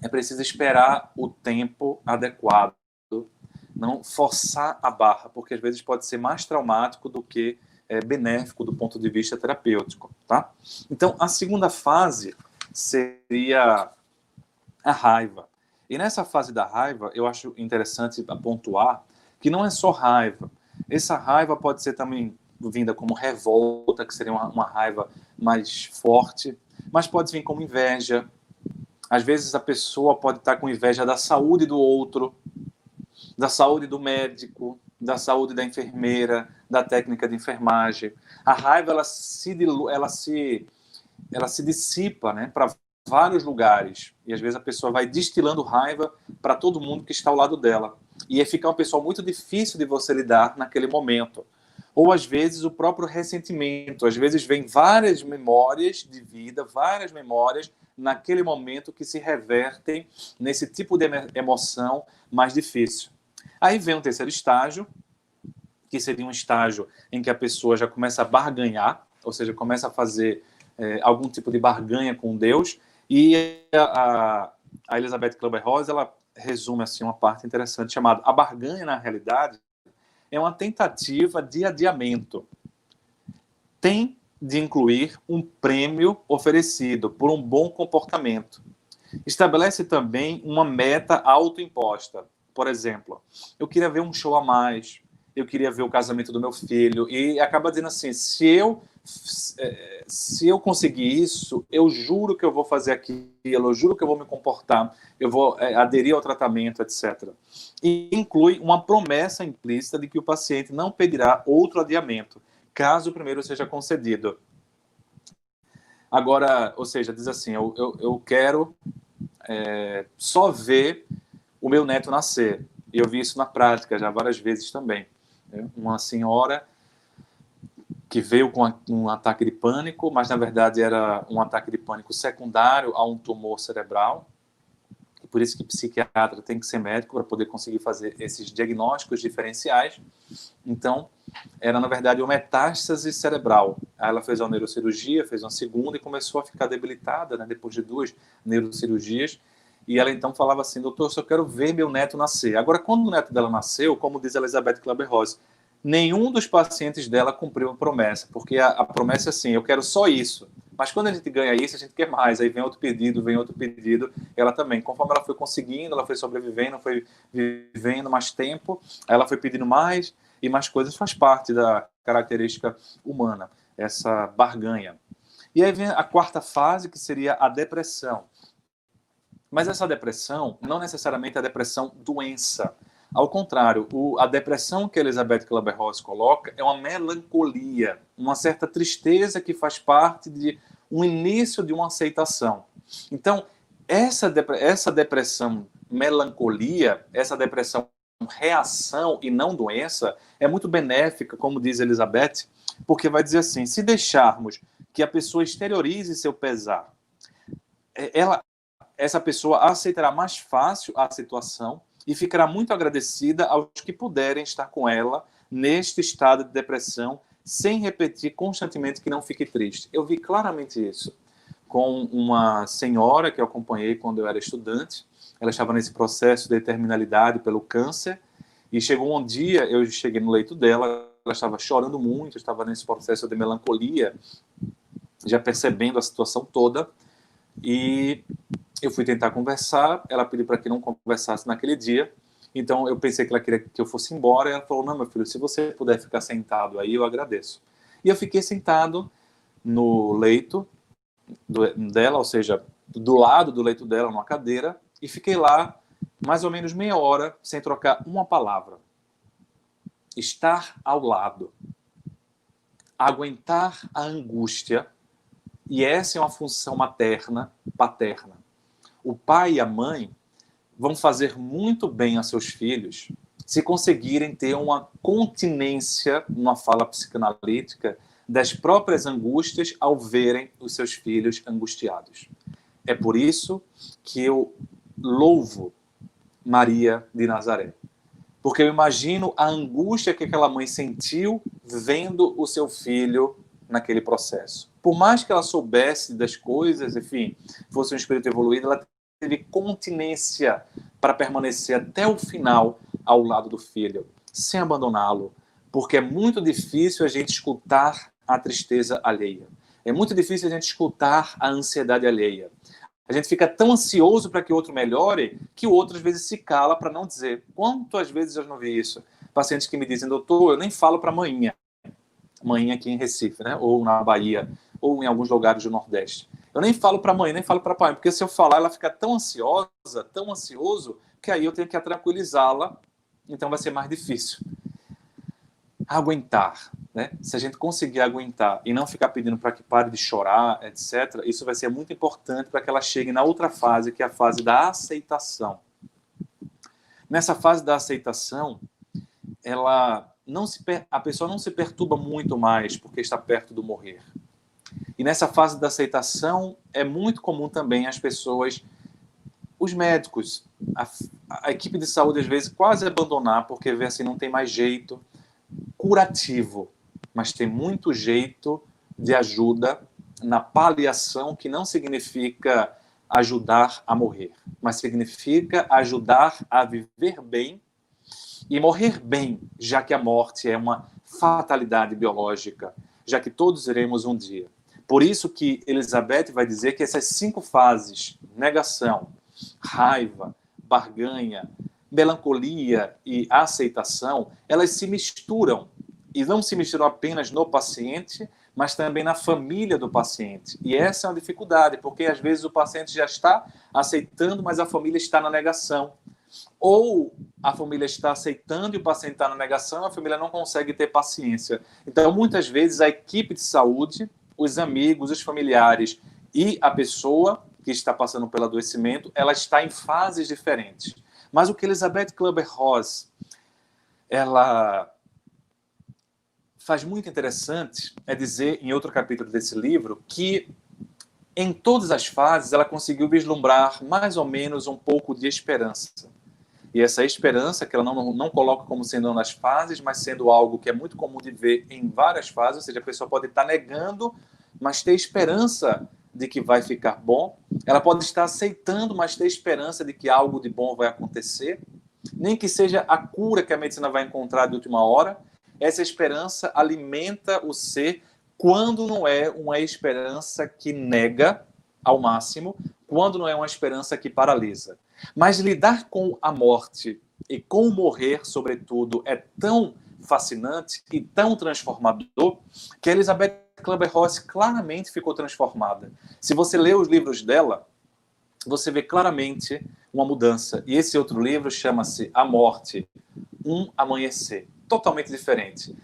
é preciso esperar o tempo adequado, não forçar a barra, porque às vezes pode ser mais traumático do que benéfico do ponto de vista terapêutico, tá? Então, a segunda fase seria a raiva. E nessa fase da raiva, eu acho interessante pontuar que não é só raiva. Essa raiva pode ser também vinda como revolta, que seria uma raiva mais forte, mas pode vir como inveja. Às vezes a pessoa pode estar com inveja da saúde do outro, da saúde do médico, da saúde da enfermeira, da técnica de enfermagem. A raiva ela se dissipa, né, para vários lugares. E às vezes a pessoa vai destilando raiva para todo mundo que está ao lado dela. E aí fica uma pessoa muito difícil de você lidar naquele momento. Ou às vezes o próprio ressentimento. Às vezes vem várias memórias de vida, várias memórias naquele momento que se revertem nesse tipo de emoção mais difícil. Aí vem um terceiro estágio, que seria um estágio em que a pessoa já começa a barganhar, ou seja, começa a fazer algum tipo de barganha com Deus, e a Elizabeth Kübler-Ross, ela resume assim uma parte interessante chamada a barganha, na realidade, é uma tentativa de adiamento. Tem de incluir um prêmio oferecido por um bom comportamento. Estabelece também uma meta autoimposta. Por exemplo, eu queria ver um show a mais, eu queria ver o casamento do meu filho, e acaba dizendo assim, se eu se eu conseguir isso, eu juro que eu vou fazer aquilo, eu juro que eu vou me comportar, eu vou aderir ao tratamento, etc. E inclui uma promessa implícita de que o paciente não pedirá outro adiamento, caso o primeiro seja concedido. Agora, ou seja, diz assim, eu quero só ver o meu neto nascer. E eu vi isso na prática já várias vezes também. Uma senhora que veio com um ataque de pânico, mas na verdade era um ataque de pânico secundário a um tumor cerebral. E por isso que psiquiatra tem que ser médico para poder conseguir fazer esses diagnósticos diferenciais. Então, era na verdade uma metástase cerebral. Aí ela fez uma neurocirurgia, fez uma segunda e começou a ficar debilitada, né, depois de 2 neurocirurgias. E ela então falava assim, doutor, eu só quero ver meu neto nascer. Agora, quando o neto dela nasceu, como diz Elizabeth Kübler-Ross, nenhum dos pacientes dela cumpriu a promessa, porque a promessa é assim, eu quero só isso. Mas quando a gente ganha isso, a gente quer mais. Aí vem outro pedido. Ela também, conforme ela foi conseguindo, ela foi sobrevivendo, foi vivendo mais tempo, ela foi pedindo mais e mais coisas, faz parte da característica humana, essa barganha. E aí vem a quarta fase, que seria a depressão. Mas essa depressão não necessariamente é a depressão doença. Ao contrário, a depressão que Elizabeth Kübler-Ross coloca é uma melancolia, uma certa tristeza que faz parte de um início de uma aceitação. Então, essa depressão melancolia, essa depressão reação e não doença, é muito benéfica, como diz Elizabeth, porque vai dizer assim, se deixarmos que a pessoa exteriorize seu pesar, essa pessoa aceitará mais fácil a situação e ficará muito agradecida aos que puderem estar com ela neste estado de depressão, sem repetir constantemente que não fique triste. Eu vi claramente isso com uma senhora que eu acompanhei quando eu era estudante. Ela estava nesse processo de terminalidade pelo câncer, e chegou um dia, eu cheguei no leito dela, ela estava chorando muito, estava nesse processo de melancolia, já percebendo a situação toda, e eu fui tentar conversar, ela pediu para que não conversasse naquele dia, então eu pensei que ela queria que eu fosse embora, e ela falou, não, meu filho, se você puder ficar sentado aí, eu agradeço. E eu fiquei sentado no leito dela, ou seja, do lado do leito dela, numa cadeira, e fiquei lá mais ou menos meia hora, sem trocar uma palavra. Estar ao lado. Aguentar a angústia, e essa é uma função materna, paterna. O pai e a mãe vão fazer muito bem a seus filhos se conseguirem ter uma continência, numa fala psicanalítica, das próprias angústias ao verem os seus filhos angustiados. É por isso que eu louvo Maria de Nazaré. Porque eu imagino a angústia que aquela mãe sentiu vendo o seu filho naquele processo. Por mais que ela soubesse das coisas, enfim, fosse um espírito evoluído, ela teve continência para permanecer até o final ao lado do filho, sem abandoná-lo, porque é muito difícil a gente escutar a tristeza alheia. É muito difícil a gente escutar a ansiedade alheia. A gente fica tão ansioso para que o outro melhore que o outro às vezes se cala para não dizer. Quantas vezes eu não vi isso? Pacientes que me dizem, doutor, eu nem falo para a manhinha aqui em Recife, né? Ou na Bahia, ou em alguns lugares do Nordeste. Eu nem falo para a mãe, nem falo para o pai, porque se eu falar, ela fica tão ansiosa, tão ansioso, que aí eu tenho que tranquilizá-la, então vai ser mais difícil. Aguentar, né? Se a gente conseguir aguentar e não ficar pedindo para que pare de chorar, etc., isso vai ser muito importante para que ela chegue na outra fase, que é a fase da aceitação. Nessa fase da aceitação, a pessoa não se perturba muito mais porque está perto do morrer. E nessa fase da aceitação, é muito comum também as pessoas, os médicos, a equipe de saúde, às vezes, quase abandonar, porque vê assim, não tem mais jeito curativo, mas tem muito jeito de ajuda na paliação, que não significa ajudar a morrer, mas significa ajudar a viver bem e morrer bem, já que a morte é uma fatalidade biológica, já que todos iremos um dia. Por isso que Elizabeth vai dizer que essas 5 fases, negação, raiva, barganha, melancolia e aceitação, elas se misturam. E não se misturam apenas no paciente, mas também na família do paciente. E essa é uma dificuldade, porque às vezes o paciente já está aceitando, mas a família está na negação. Ou a família está aceitando e o paciente está na negação, a família não consegue ter paciência. Então, muitas vezes, a equipe de saúde, os amigos, os familiares e a pessoa que está passando pelo adoecimento, ela está em fases diferentes. Mas o que Elisabeth Kübler-Ross, ela faz muito interessante é dizer, em outro capítulo desse livro, que em todas as fases ela conseguiu vislumbrar mais ou menos um pouco de esperança. E essa esperança, que ela não coloca como sendo nas fases, mas sendo algo que é muito comum de ver em várias fases, ou seja, a pessoa pode estar negando, mas ter esperança de que vai ficar bom. Ela pode estar aceitando, mas ter esperança de que algo de bom vai acontecer. Nem que seja a cura que a medicina vai encontrar de última hora. Essa esperança alimenta o ser quando não é uma esperança que nega ao máximo, quando não é uma esperança que paralisa. Mas lidar com a morte e com o morrer, sobretudo, é tão fascinante e tão transformador que a Elisabeth Kübler-Ross claramente ficou transformada. Se você lê os livros dela, você vê claramente uma mudança. E esse outro livro chama-se A Morte, um Amanhecer. Totalmente diferente.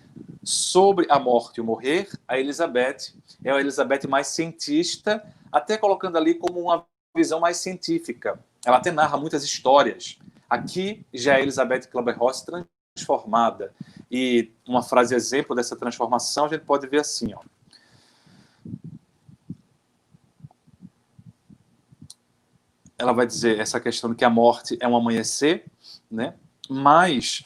Sobre a morte e o morrer, a Elisabeth é a Elisabeth mais cientista, até colocando ali como uma visão mais científica. Ela até narra muitas histórias. Aqui já é a Elisabeth Kübler-Ross transformada. E uma frase exemplo dessa transformação a gente pode ver assim, ó. Ela vai dizer essa questão de que a morte é um amanhecer, né? Mas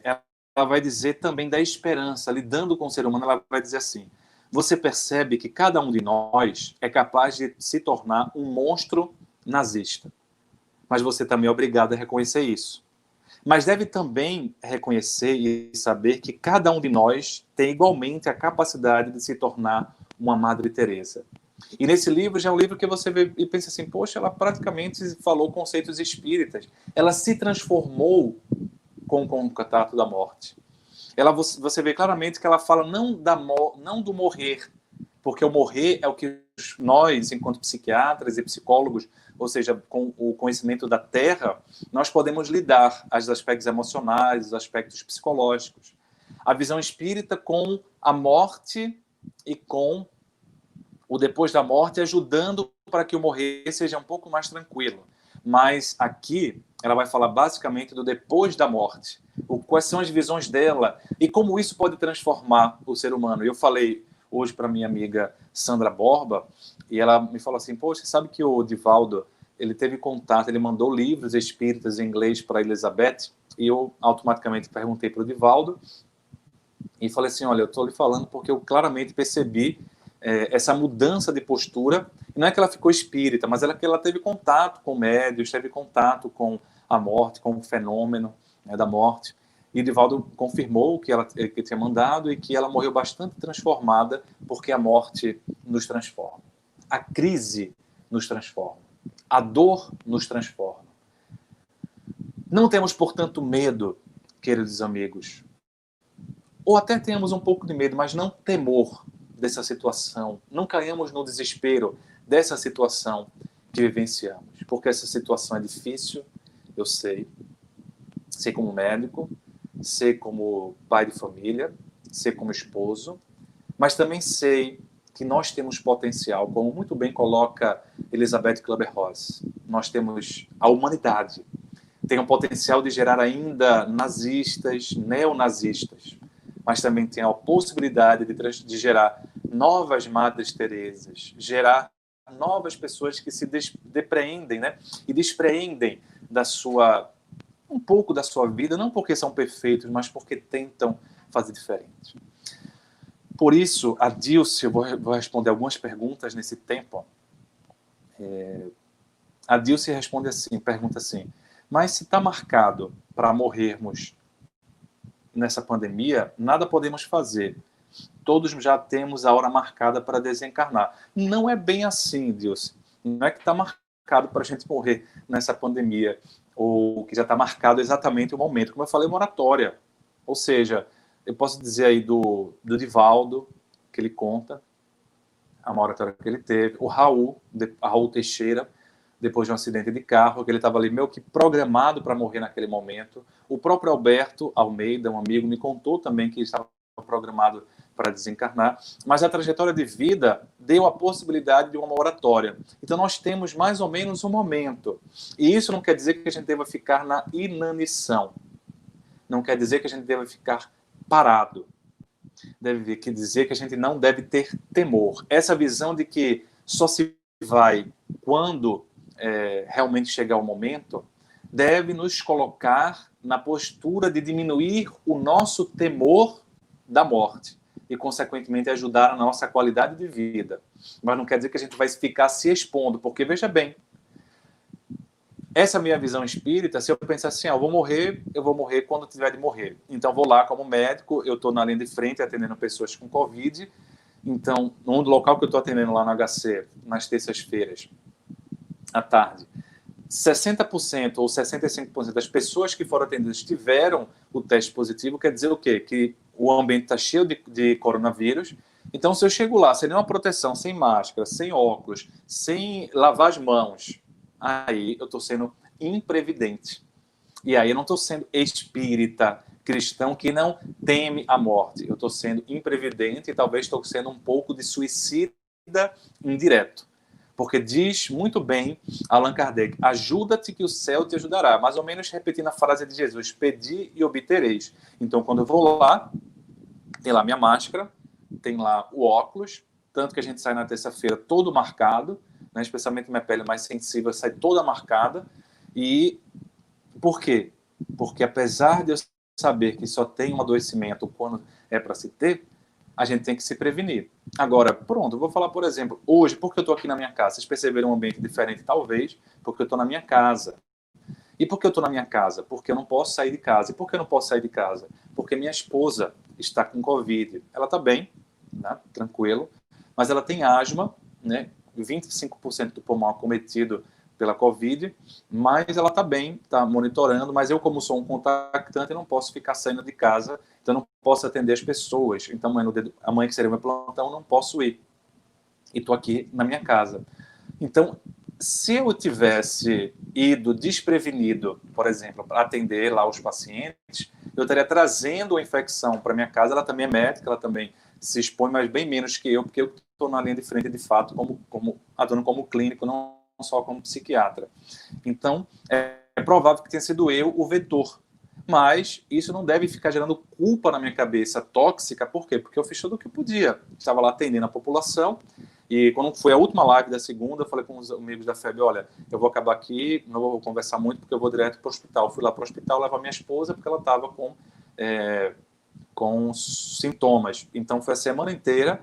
ela vai dizer também da esperança, lidando com o ser humano, ela vai dizer assim: você percebe que cada um de nós é capaz de se tornar um monstro nazista, mas você também é obrigado a reconhecer isso. Mas deve também reconhecer e saber que cada um de nós tem igualmente a capacidade de se tornar uma Madre Teresa. E nesse livro já é um livro que você vê e pensa assim, poxa, ela praticamente falou conceitos espíritas. Ela se transformou com o contato da morte. Você vê claramente que ela fala não do morrer, porque o morrer é o que nós, enquanto psiquiatras e psicólogos, ou seja, com o conhecimento da Terra, nós podemos lidar os aspectos emocionais, os aspectos psicológicos. A visão espírita com a morte e com o depois da morte, ajudando para que o morrer seja um pouco mais tranquilo. Mas aqui ela vai falar basicamente do depois da morte, quais são as visões dela e como isso pode transformar o ser humano. Eu falei hoje para minha amiga Sandra Borba e ela me falou assim, poxa, sabe que o Divaldo, ele teve contato, ele mandou livros espíritas em inglês para a Elizabeth e eu automaticamente perguntei para o Divaldo e falei assim, olha, eu estou lhe falando porque eu claramente percebi essa mudança de postura. Não é que ela ficou espírita, mas que ela teve contato com médios, teve contato com a morte, com o fenômeno, né, da morte. E Divaldo confirmou que tinha mandado e que ela morreu bastante transformada, porque a morte nos transforma. A crise nos transforma. A dor nos transforma. Não temos, portanto, medo, queridos amigos. Ou até temos um pouco de medo, mas não temor dessa situação. Não caiamos no desespero dessa situação que vivenciamos. Porque essa situação é difícil, eu sei. Sei como médico, sei como pai de família, sei como esposo, mas também sei que nós temos potencial, como muito bem coloca Elisabeth Kübler-Ross. Nós temos a humanidade. Tem um potencial de gerar ainda nazistas, neonazistas, mas também tem a possibilidade de gerar novas Madres Teresas, gerar novas pessoas que se depreendem, né? E despreendem um pouco da sua vida, não porque são perfeitos, mas porque tentam fazer diferente. Por isso, a Dilce, eu vou responder algumas perguntas nesse tempo. A Dilce pergunta assim, mas se está marcado para morrermos nessa pandemia, nada podemos fazer. Todos já temos a hora marcada para desencarnar. Não é bem assim, Dilce. Não é que está marcado para a gente morrer nessa pandemia, ou que já está marcado exatamente o momento. Como eu falei, moratória. Ou seja, eu posso dizer aí do Divaldo, que ele conta, a moratória que ele teve. O Raul Teixeira, depois de um acidente de carro, que ele estava ali meio que programado para morrer naquele momento. O próprio Alberto Almeida, um amigo, me contou também que ele estava programado para desencarnar, mas a trajetória de vida deu a possibilidade de uma moratória. Então nós temos mais ou menos um momento. E isso não quer dizer que a gente deva ficar na inanição. Não quer dizer que a gente deva ficar parado. Deve dizer que a gente não deve ter temor. Essa visão de que só se vai quando realmente chegar o momento, deve nos colocar na postura de diminuir o nosso temor da morte e, consequentemente, ajudar a nossa qualidade de vida. Mas não quer dizer que a gente vai ficar se expondo, porque, veja bem, essa minha visão espírita, se eu pensar assim, eu vou morrer quando tiver de morrer. Então, vou lá como médico, eu estou na linha de frente atendendo pessoas com Covid. Então, no local que eu estou atendendo lá no HC, nas terças-feiras, à tarde, 60% ou 65% das pessoas que foram atendidas tiveram o teste positivo. Quer dizer o quê? Que o ambiente está cheio de coronavírus. Então, se eu chego lá sem nenhuma proteção, sem máscara, sem óculos, sem lavar as mãos, aí eu estou sendo imprevidente. E aí eu não estou sendo espírita, cristão, que não teme a morte. Eu estou sendo imprevidente e talvez estou sendo um pouco de suicida indireto. Porque diz muito bem Allan Kardec, ajuda-te que o céu te ajudará. Mais ou menos repetindo a frase de Jesus, pedi e obtereis. Então, quando eu vou lá, tem lá minha máscara, tem lá o óculos, tanto que a gente sai na terça-feira todo marcado, né, especialmente minha pele mais sensível, sai toda marcada. E por quê? Porque apesar de eu saber que só tem um adoecimento quando é para se ter, a gente tem que se prevenir. Agora, pronto, eu vou falar, por exemplo, hoje, porque eu estou aqui na minha casa, vocês perceberam um ambiente diferente, talvez, porque eu estou na minha casa. E por que eu estou na minha casa? Porque eu não posso sair de casa. E por que eu não posso sair de casa? Porque minha esposa está com Covid. Ela está bem, né, tranquilo, mas ela tem asma, né, 25% do pulmão acometido pela Covid, mas ela está bem, está monitorando, mas eu, como sou um contactante, não posso ficar saindo de casa, então não posso atender as pessoas. Então, amanhã que seria meu plantão, não posso ir. E estou aqui na minha casa. Então, se eu tivesse ido desprevenido, por exemplo, para atender lá os pacientes, eu estaria trazendo a infecção para minha casa. Ela também é médica, ela também se expõe, mas bem menos que eu, porque eu estou na linha de frente, de fato, atuando como clínico, não só como psiquiatra. Então, é provável que tenha sido eu o vetor. Mas isso não deve ficar gerando culpa na minha cabeça tóxica. Por quê? Porque eu fiz tudo o que eu podia. Estava lá atendendo a população. E quando foi a última live da segunda, eu falei com os amigos da FEB, olha, eu vou acabar aqui, não vou conversar muito, porque eu vou direto para o hospital. Eu fui lá para o hospital levar minha esposa, porque ela estava com sintomas. Então, foi a semana inteira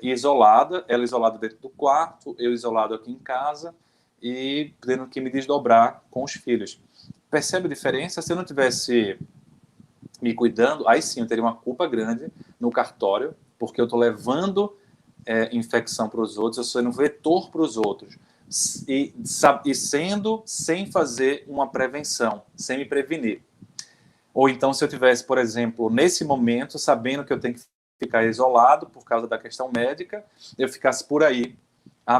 isolada, ela isolada dentro do quarto, eu isolado aqui em casa, e tendo que me desdobrar com os filhos. Percebe a diferença? Se eu não tivesse me cuidando, aí sim eu teria uma culpa grande no cartório, porque eu estou levando infecção para os outros, eu sou um vetor para os outros, e sendo sem fazer uma prevenção, sem me prevenir. Ou então, se eu tivesse, por exemplo, nesse momento, sabendo que eu tenho que ficar isolado por causa da questão médica, eu ficasse por aí.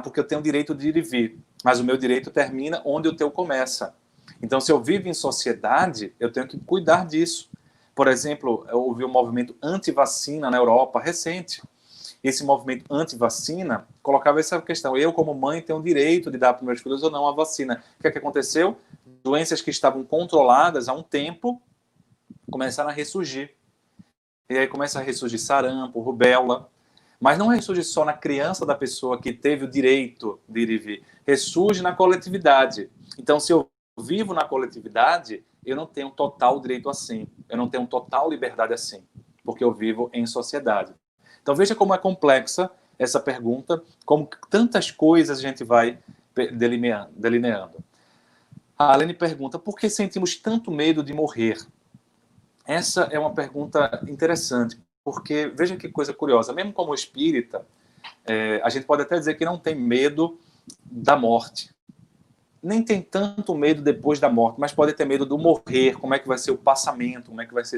Porque eu tenho o direito de ir e vir, mas o meu direito termina onde o teu começa. Então, se eu vivo em sociedade, eu tenho que cuidar disso. Por exemplo, eu ouvi um movimento anti-vacina na Europa recente. Esse movimento anti-vacina colocava essa questão. Eu, como mãe, tenho o direito de dar para meus filhos ou não a vacina. O que é que aconteceu? Doenças que estavam controladas há um tempo começaram a ressurgir. E aí começa a ressurgir sarampo, rubéola. Mas não ressurge só na criança da pessoa que teve o direito de ir e vir. Ressurge na coletividade. Então, se eu vivo na coletividade, eu não tenho total direito assim. Eu não tenho total liberdade assim. Porque eu vivo em sociedade. Então, veja como é complexa essa pergunta, como tantas coisas a gente vai delineando. A Alene pergunta, por que sentimos tanto medo de morrer? Essa é uma pergunta interessante, porque veja que coisa curiosa, mesmo como espírita, a gente pode até dizer que não tem medo da morte. Nem tem tanto medo depois da morte, mas pode ter medo do morrer, como é que vai ser o passamento, como é que vai ser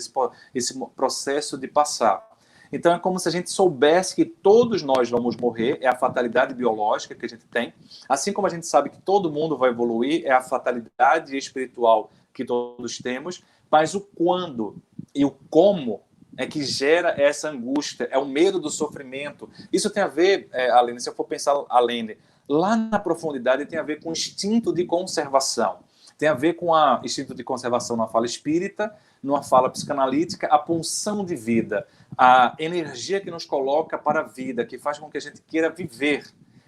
esse processo de passar. Então é como se a gente soubesse que todos nós vamos morrer, é a fatalidade biológica que a gente tem, assim como a gente sabe que todo mundo vai evoluir, é a fatalidade espiritual que todos temos, mas o quando e o como é que gera essa angústia, é o medo do sofrimento. Isso tem a ver, Alene, se eu for pensar, Alene, lá na profundidade tem a ver com o instinto de conservação. Tem a ver com o instinto de conservação na fala espírita, numa fala psicanalítica, a pulsão de vida, a energia que nos coloca para a vida, que faz com que a gente queira viver.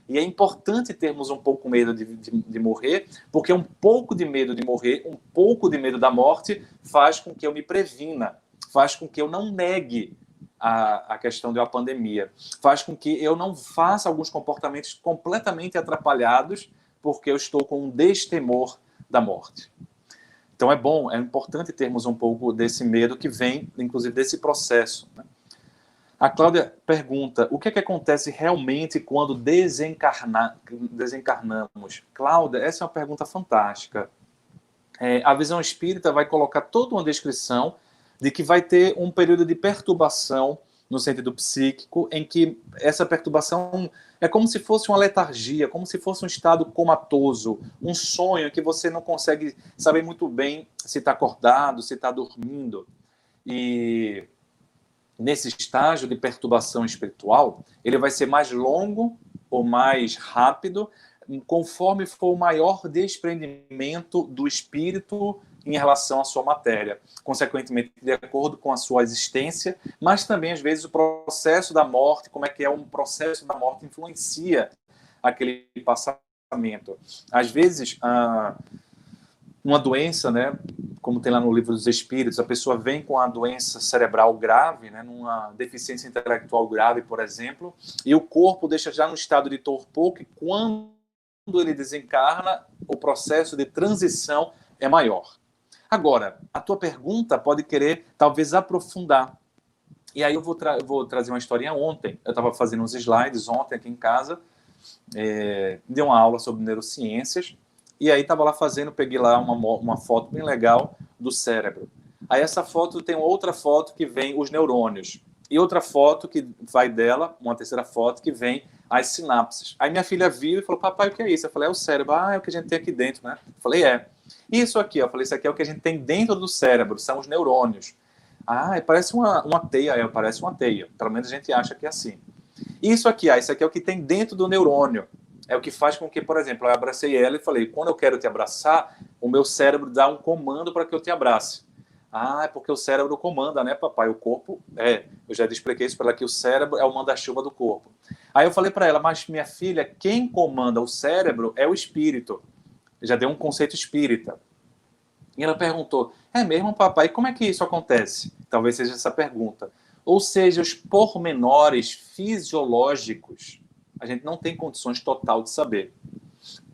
E é importante termos um pouco medo de morrer, porque um pouco de medo de morrer, um pouco de medo da morte, faz com que eu me previna, faz com que eu não negue a questão de uma pandemia, faz com que eu não faça alguns comportamentos completamente atrapalhados, porque eu estou com um destemor da morte. Então é importante termos um pouco desse medo que vem, inclusive, desse processo, né? A Cláudia pergunta, o que é que acontece realmente quando desencarnamos? Cláudia, essa é uma pergunta fantástica. A visão espírita vai colocar toda uma descrição de que vai ter um período de perturbação no sentido psíquico, em que essa perturbação é como se fosse uma letargia, como se fosse um estado comatoso, um sonho que você não consegue saber muito bem se está acordado, se está dormindo. E nesse estágio de perturbação espiritual, ele vai ser mais longo ou mais rápido, conforme for o maior desprendimento do espírito em relação à sua matéria, consequentemente de acordo com a sua existência, mas também às vezes o processo da morte, como é que um processo da morte influencia aquele passamento. Às vezes, uma doença, né, como tem lá no Livro dos Espíritos, a pessoa vem com a doença cerebral grave, né, numa deficiência intelectual grave, por exemplo, e o corpo deixa já no estado de torpor, que quando ele desencarna, o processo de transição é maior. Agora, a tua pergunta pode querer, talvez, aprofundar. E aí eu vou trazer uma historinha ontem. Eu estava fazendo uns slides ontem aqui em casa, dei uma aula sobre neurociências, e aí estava lá peguei lá uma foto bem legal do cérebro. Aí essa foto tem outra foto que vem os neurônios. E outra foto que vai dela, uma terceira foto, que vem as sinapses. Aí minha filha viu e falou, papai, o que é isso? Eu falei, é o cérebro. Ah, é o que a gente tem aqui dentro, né? Eu falei, é. Isso aqui, eu falei, isso aqui é o que a gente tem dentro do cérebro, são os neurônios. Ah, parece uma teia, parece uma teia. Pelo menos a gente acha que é assim. Isso aqui é o que tem dentro do neurônio. É o que faz com que, por exemplo, eu abracei ela e falei, quando eu quero te abraçar, o meu cérebro dá um comando para que eu te abrace. Ah, é porque o cérebro comanda, né, papai? O corpo, eu já expliquei isso para ela, que o cérebro é o manda-chuva do corpo. Aí eu falei para ela, mas minha filha, quem comanda o cérebro é o espírito. Eu já deu um conceito espírita. E ela perguntou, é mesmo, papai? Como é que isso acontece? Talvez seja essa pergunta. Ou seja, os pormenores fisiológicos, a gente não tem condições total de saber.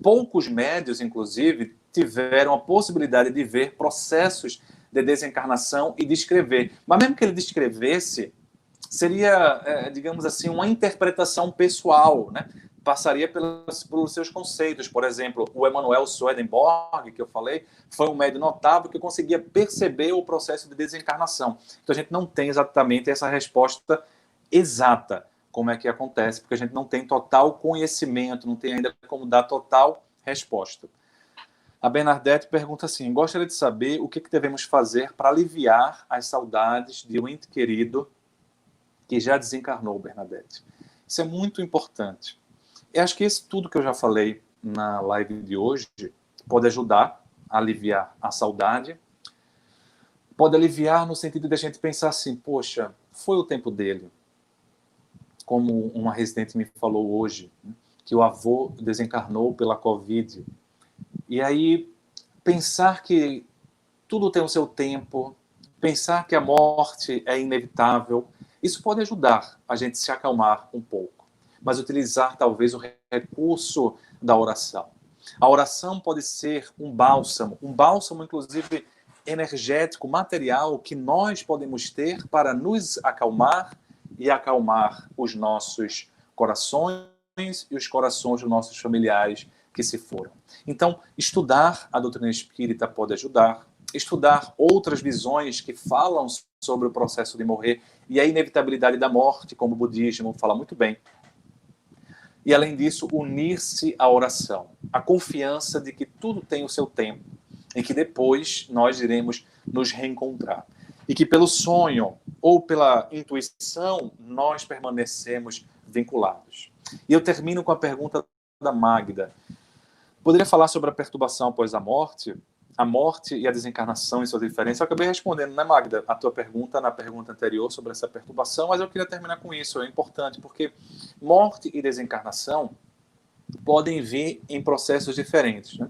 Poucos médios, inclusive, tiveram a possibilidade de ver processos de desencarnação e descrever. Mas mesmo que ele descrevesse, seria, digamos assim, uma interpretação pessoal, né? Passaria pelos seus conceitos. Por exemplo, o Emanuel Swedenborg, que eu falei, foi um médium notável que conseguia perceber o processo de desencarnação. Então a gente não tem exatamente essa resposta exata, como é que acontece, porque a gente não tem total conhecimento, não tem ainda como dar total resposta. A Bernadette pergunta assim, gostaria de saber o que devemos fazer para aliviar as saudades de um ente querido que já desencarnou, Bernadette. Isso é muito importante. Eu acho que isso tudo que eu já falei na live de hoje pode ajudar a aliviar a saudade, pode aliviar no sentido de a gente pensar assim, poxa, foi o tempo dele. Como uma residente me falou hoje, que o avô desencarnou pela Covid. E aí, pensar que tudo tem o seu tempo, pensar que a morte é inevitável, isso pode ajudar a gente se acalmar um pouco. Mas utilizar talvez o recurso da oração. A oração pode ser um bálsamo inclusive energético, material, que nós podemos ter para nos acalmar e acalmar os nossos corações e os corações dos nossos familiares que se foram. Então, estudar a doutrina espírita pode ajudar, estudar outras visões que falam sobre o processo de morrer e a inevitabilidade da morte, como o budismo fala muito bem. E, além disso, unir-se à oração, a confiança de que tudo tem o seu tempo e que depois nós iremos nos reencontrar. E que pelo sonho ou pela intuição nós permanecemos vinculados. E eu termino com a pergunta da Magda. Poderia falar sobre a perturbação após a morte e a desencarnação e suas diferenças? Eu acabei respondendo, né, Magda, a tua pergunta na pergunta anterior sobre essa perturbação, mas eu queria terminar com isso, é importante, porque morte e desencarnação podem vir em processos diferentes, né?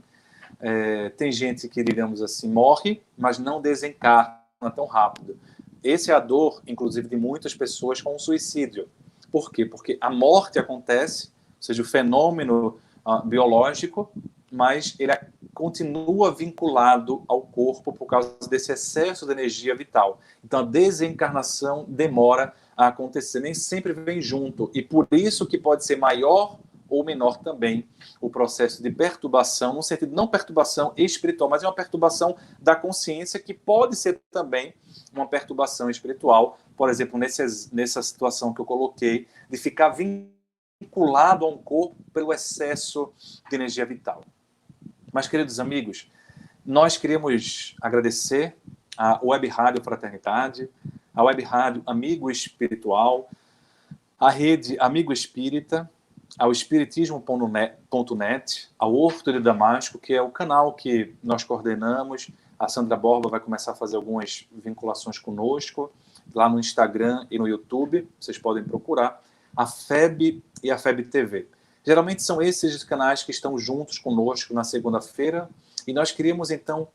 Tem gente que, digamos assim, morre, mas não desencarna tão rápido. Essa é a dor, inclusive, de muitas pessoas com o suicídio. Por quê? Porque a morte acontece, ou seja, o fenômeno biológico, mas ele continua vinculado ao corpo por causa desse excesso de energia vital. Então, a desencarnação demora a acontecer, nem sempre vem junto, e por isso que pode ser maior ou menor também o processo de perturbação, no sentido não perturbação espiritual, mas é uma perturbação da consciência que pode ser também uma perturbação espiritual, por exemplo, nessa situação que eu coloquei, de ficar vinculado a um corpo pelo excesso de energia vital. Mas, queridos amigos, nós queremos agradecer a Web Rádio Fraternidade, a Web Rádio Amigo Espiritual, a Rede Amigo Espírita, ao Espiritismo.net, ao Horto de Damasco, que é o canal que nós coordenamos. A Sandra Borba vai começar a fazer algumas vinculações conosco, lá no Instagram e no YouTube, vocês podem procurar, a FEB e a FEB TV. Geralmente são esses os canais que estão juntos conosco na segunda-feira, e nós queríamos, então,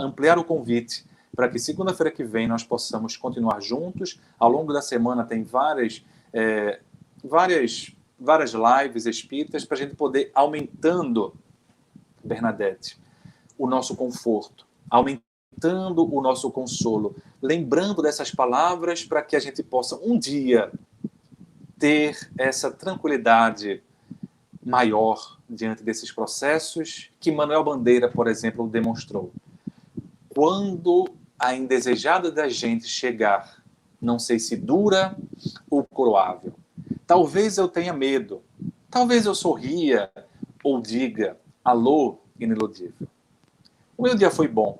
ampliar o convite para que segunda-feira que vem nós possamos continuar juntos. Ao longo da semana tem várias lives espíritas para a gente poder aumentando, Bernadette, o nosso conforto, aumentando o nosso consolo, lembrando dessas palavras para que a gente possa um dia ter essa tranquilidade maior diante desses processos que Manuel Bandeira, por exemplo, demonstrou. Quando a indesejada da gente chegar, não sei se dura ou coroável, talvez eu tenha medo, talvez eu sorria ou diga, alô, iniludível. O meu dia foi bom,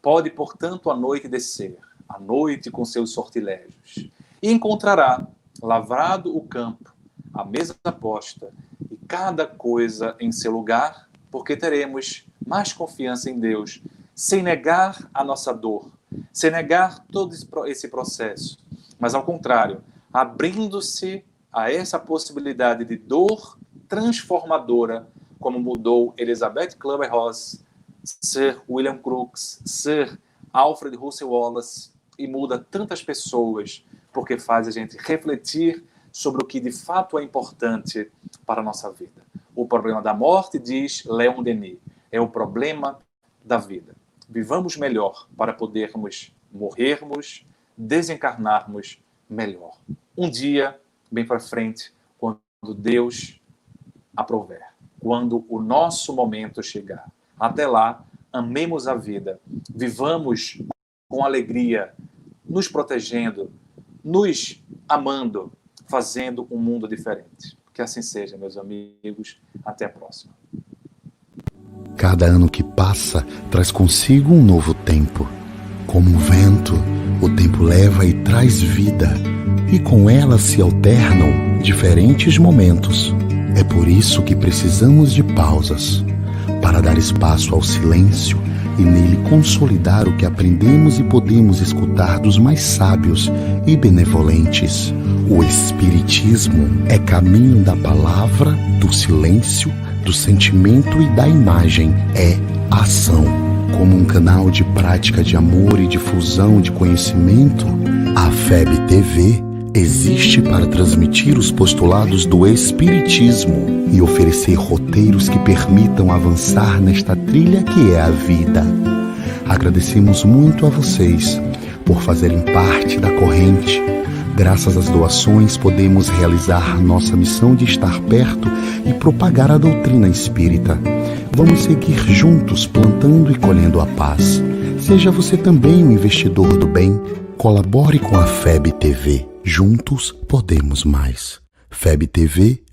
pode, portanto, a noite descer, a noite com seus sortilégios, e encontrará, lavrado o campo, a mesa posta, e cada coisa em seu lugar, porque teremos mais confiança em Deus, sem negar a nossa dor, sem negar todo esse processo, mas ao contrário, abrindo-se a essa possibilidade de dor transformadora, como mudou Elizabeth Kübler-Ross, Sir William Crookes, Sir Alfred Russel Wallace, e muda tantas pessoas, porque faz a gente refletir sobre o que de fato é importante para a nossa vida. O problema da morte, diz Leon Denis, é o problema da vida. Vivamos melhor para podermos morrermos, desencarnarmos melhor. Um dia, bem para frente, quando Deus aprover, quando o nosso momento chegar. Até lá, amemos a vida, vivamos com alegria, nos protegendo, nos amando, fazendo um mundo diferente. Que assim seja, meus amigos. Até a próxima. Cada ano que passa traz consigo um novo tempo. Como um vento, o tempo leva e traz vida, e com ela se alternam diferentes momentos. É por isso que precisamos de pausas, para dar espaço ao silêncio e nele consolidar o que aprendemos e podemos escutar dos mais sábios e benevolentes. O Espiritismo é caminho da palavra, do silêncio, do sentimento e da imagem. É ação. Como um canal de prática de amor e difusão de conhecimento, a FEB TV existe para transmitir os postulados do Espiritismo e oferecer roteiros que permitam avançar nesta trilha que é a vida. Agradecemos muito a vocês por fazerem parte da corrente. Graças às doações, podemos realizar nossa missão de estar perto e propagar a doutrina espírita. Vamos seguir juntos plantando e colhendo a paz. Seja você também um investidor do bem. Colabore com a FEB TV. Juntos podemos mais. febtv.com.br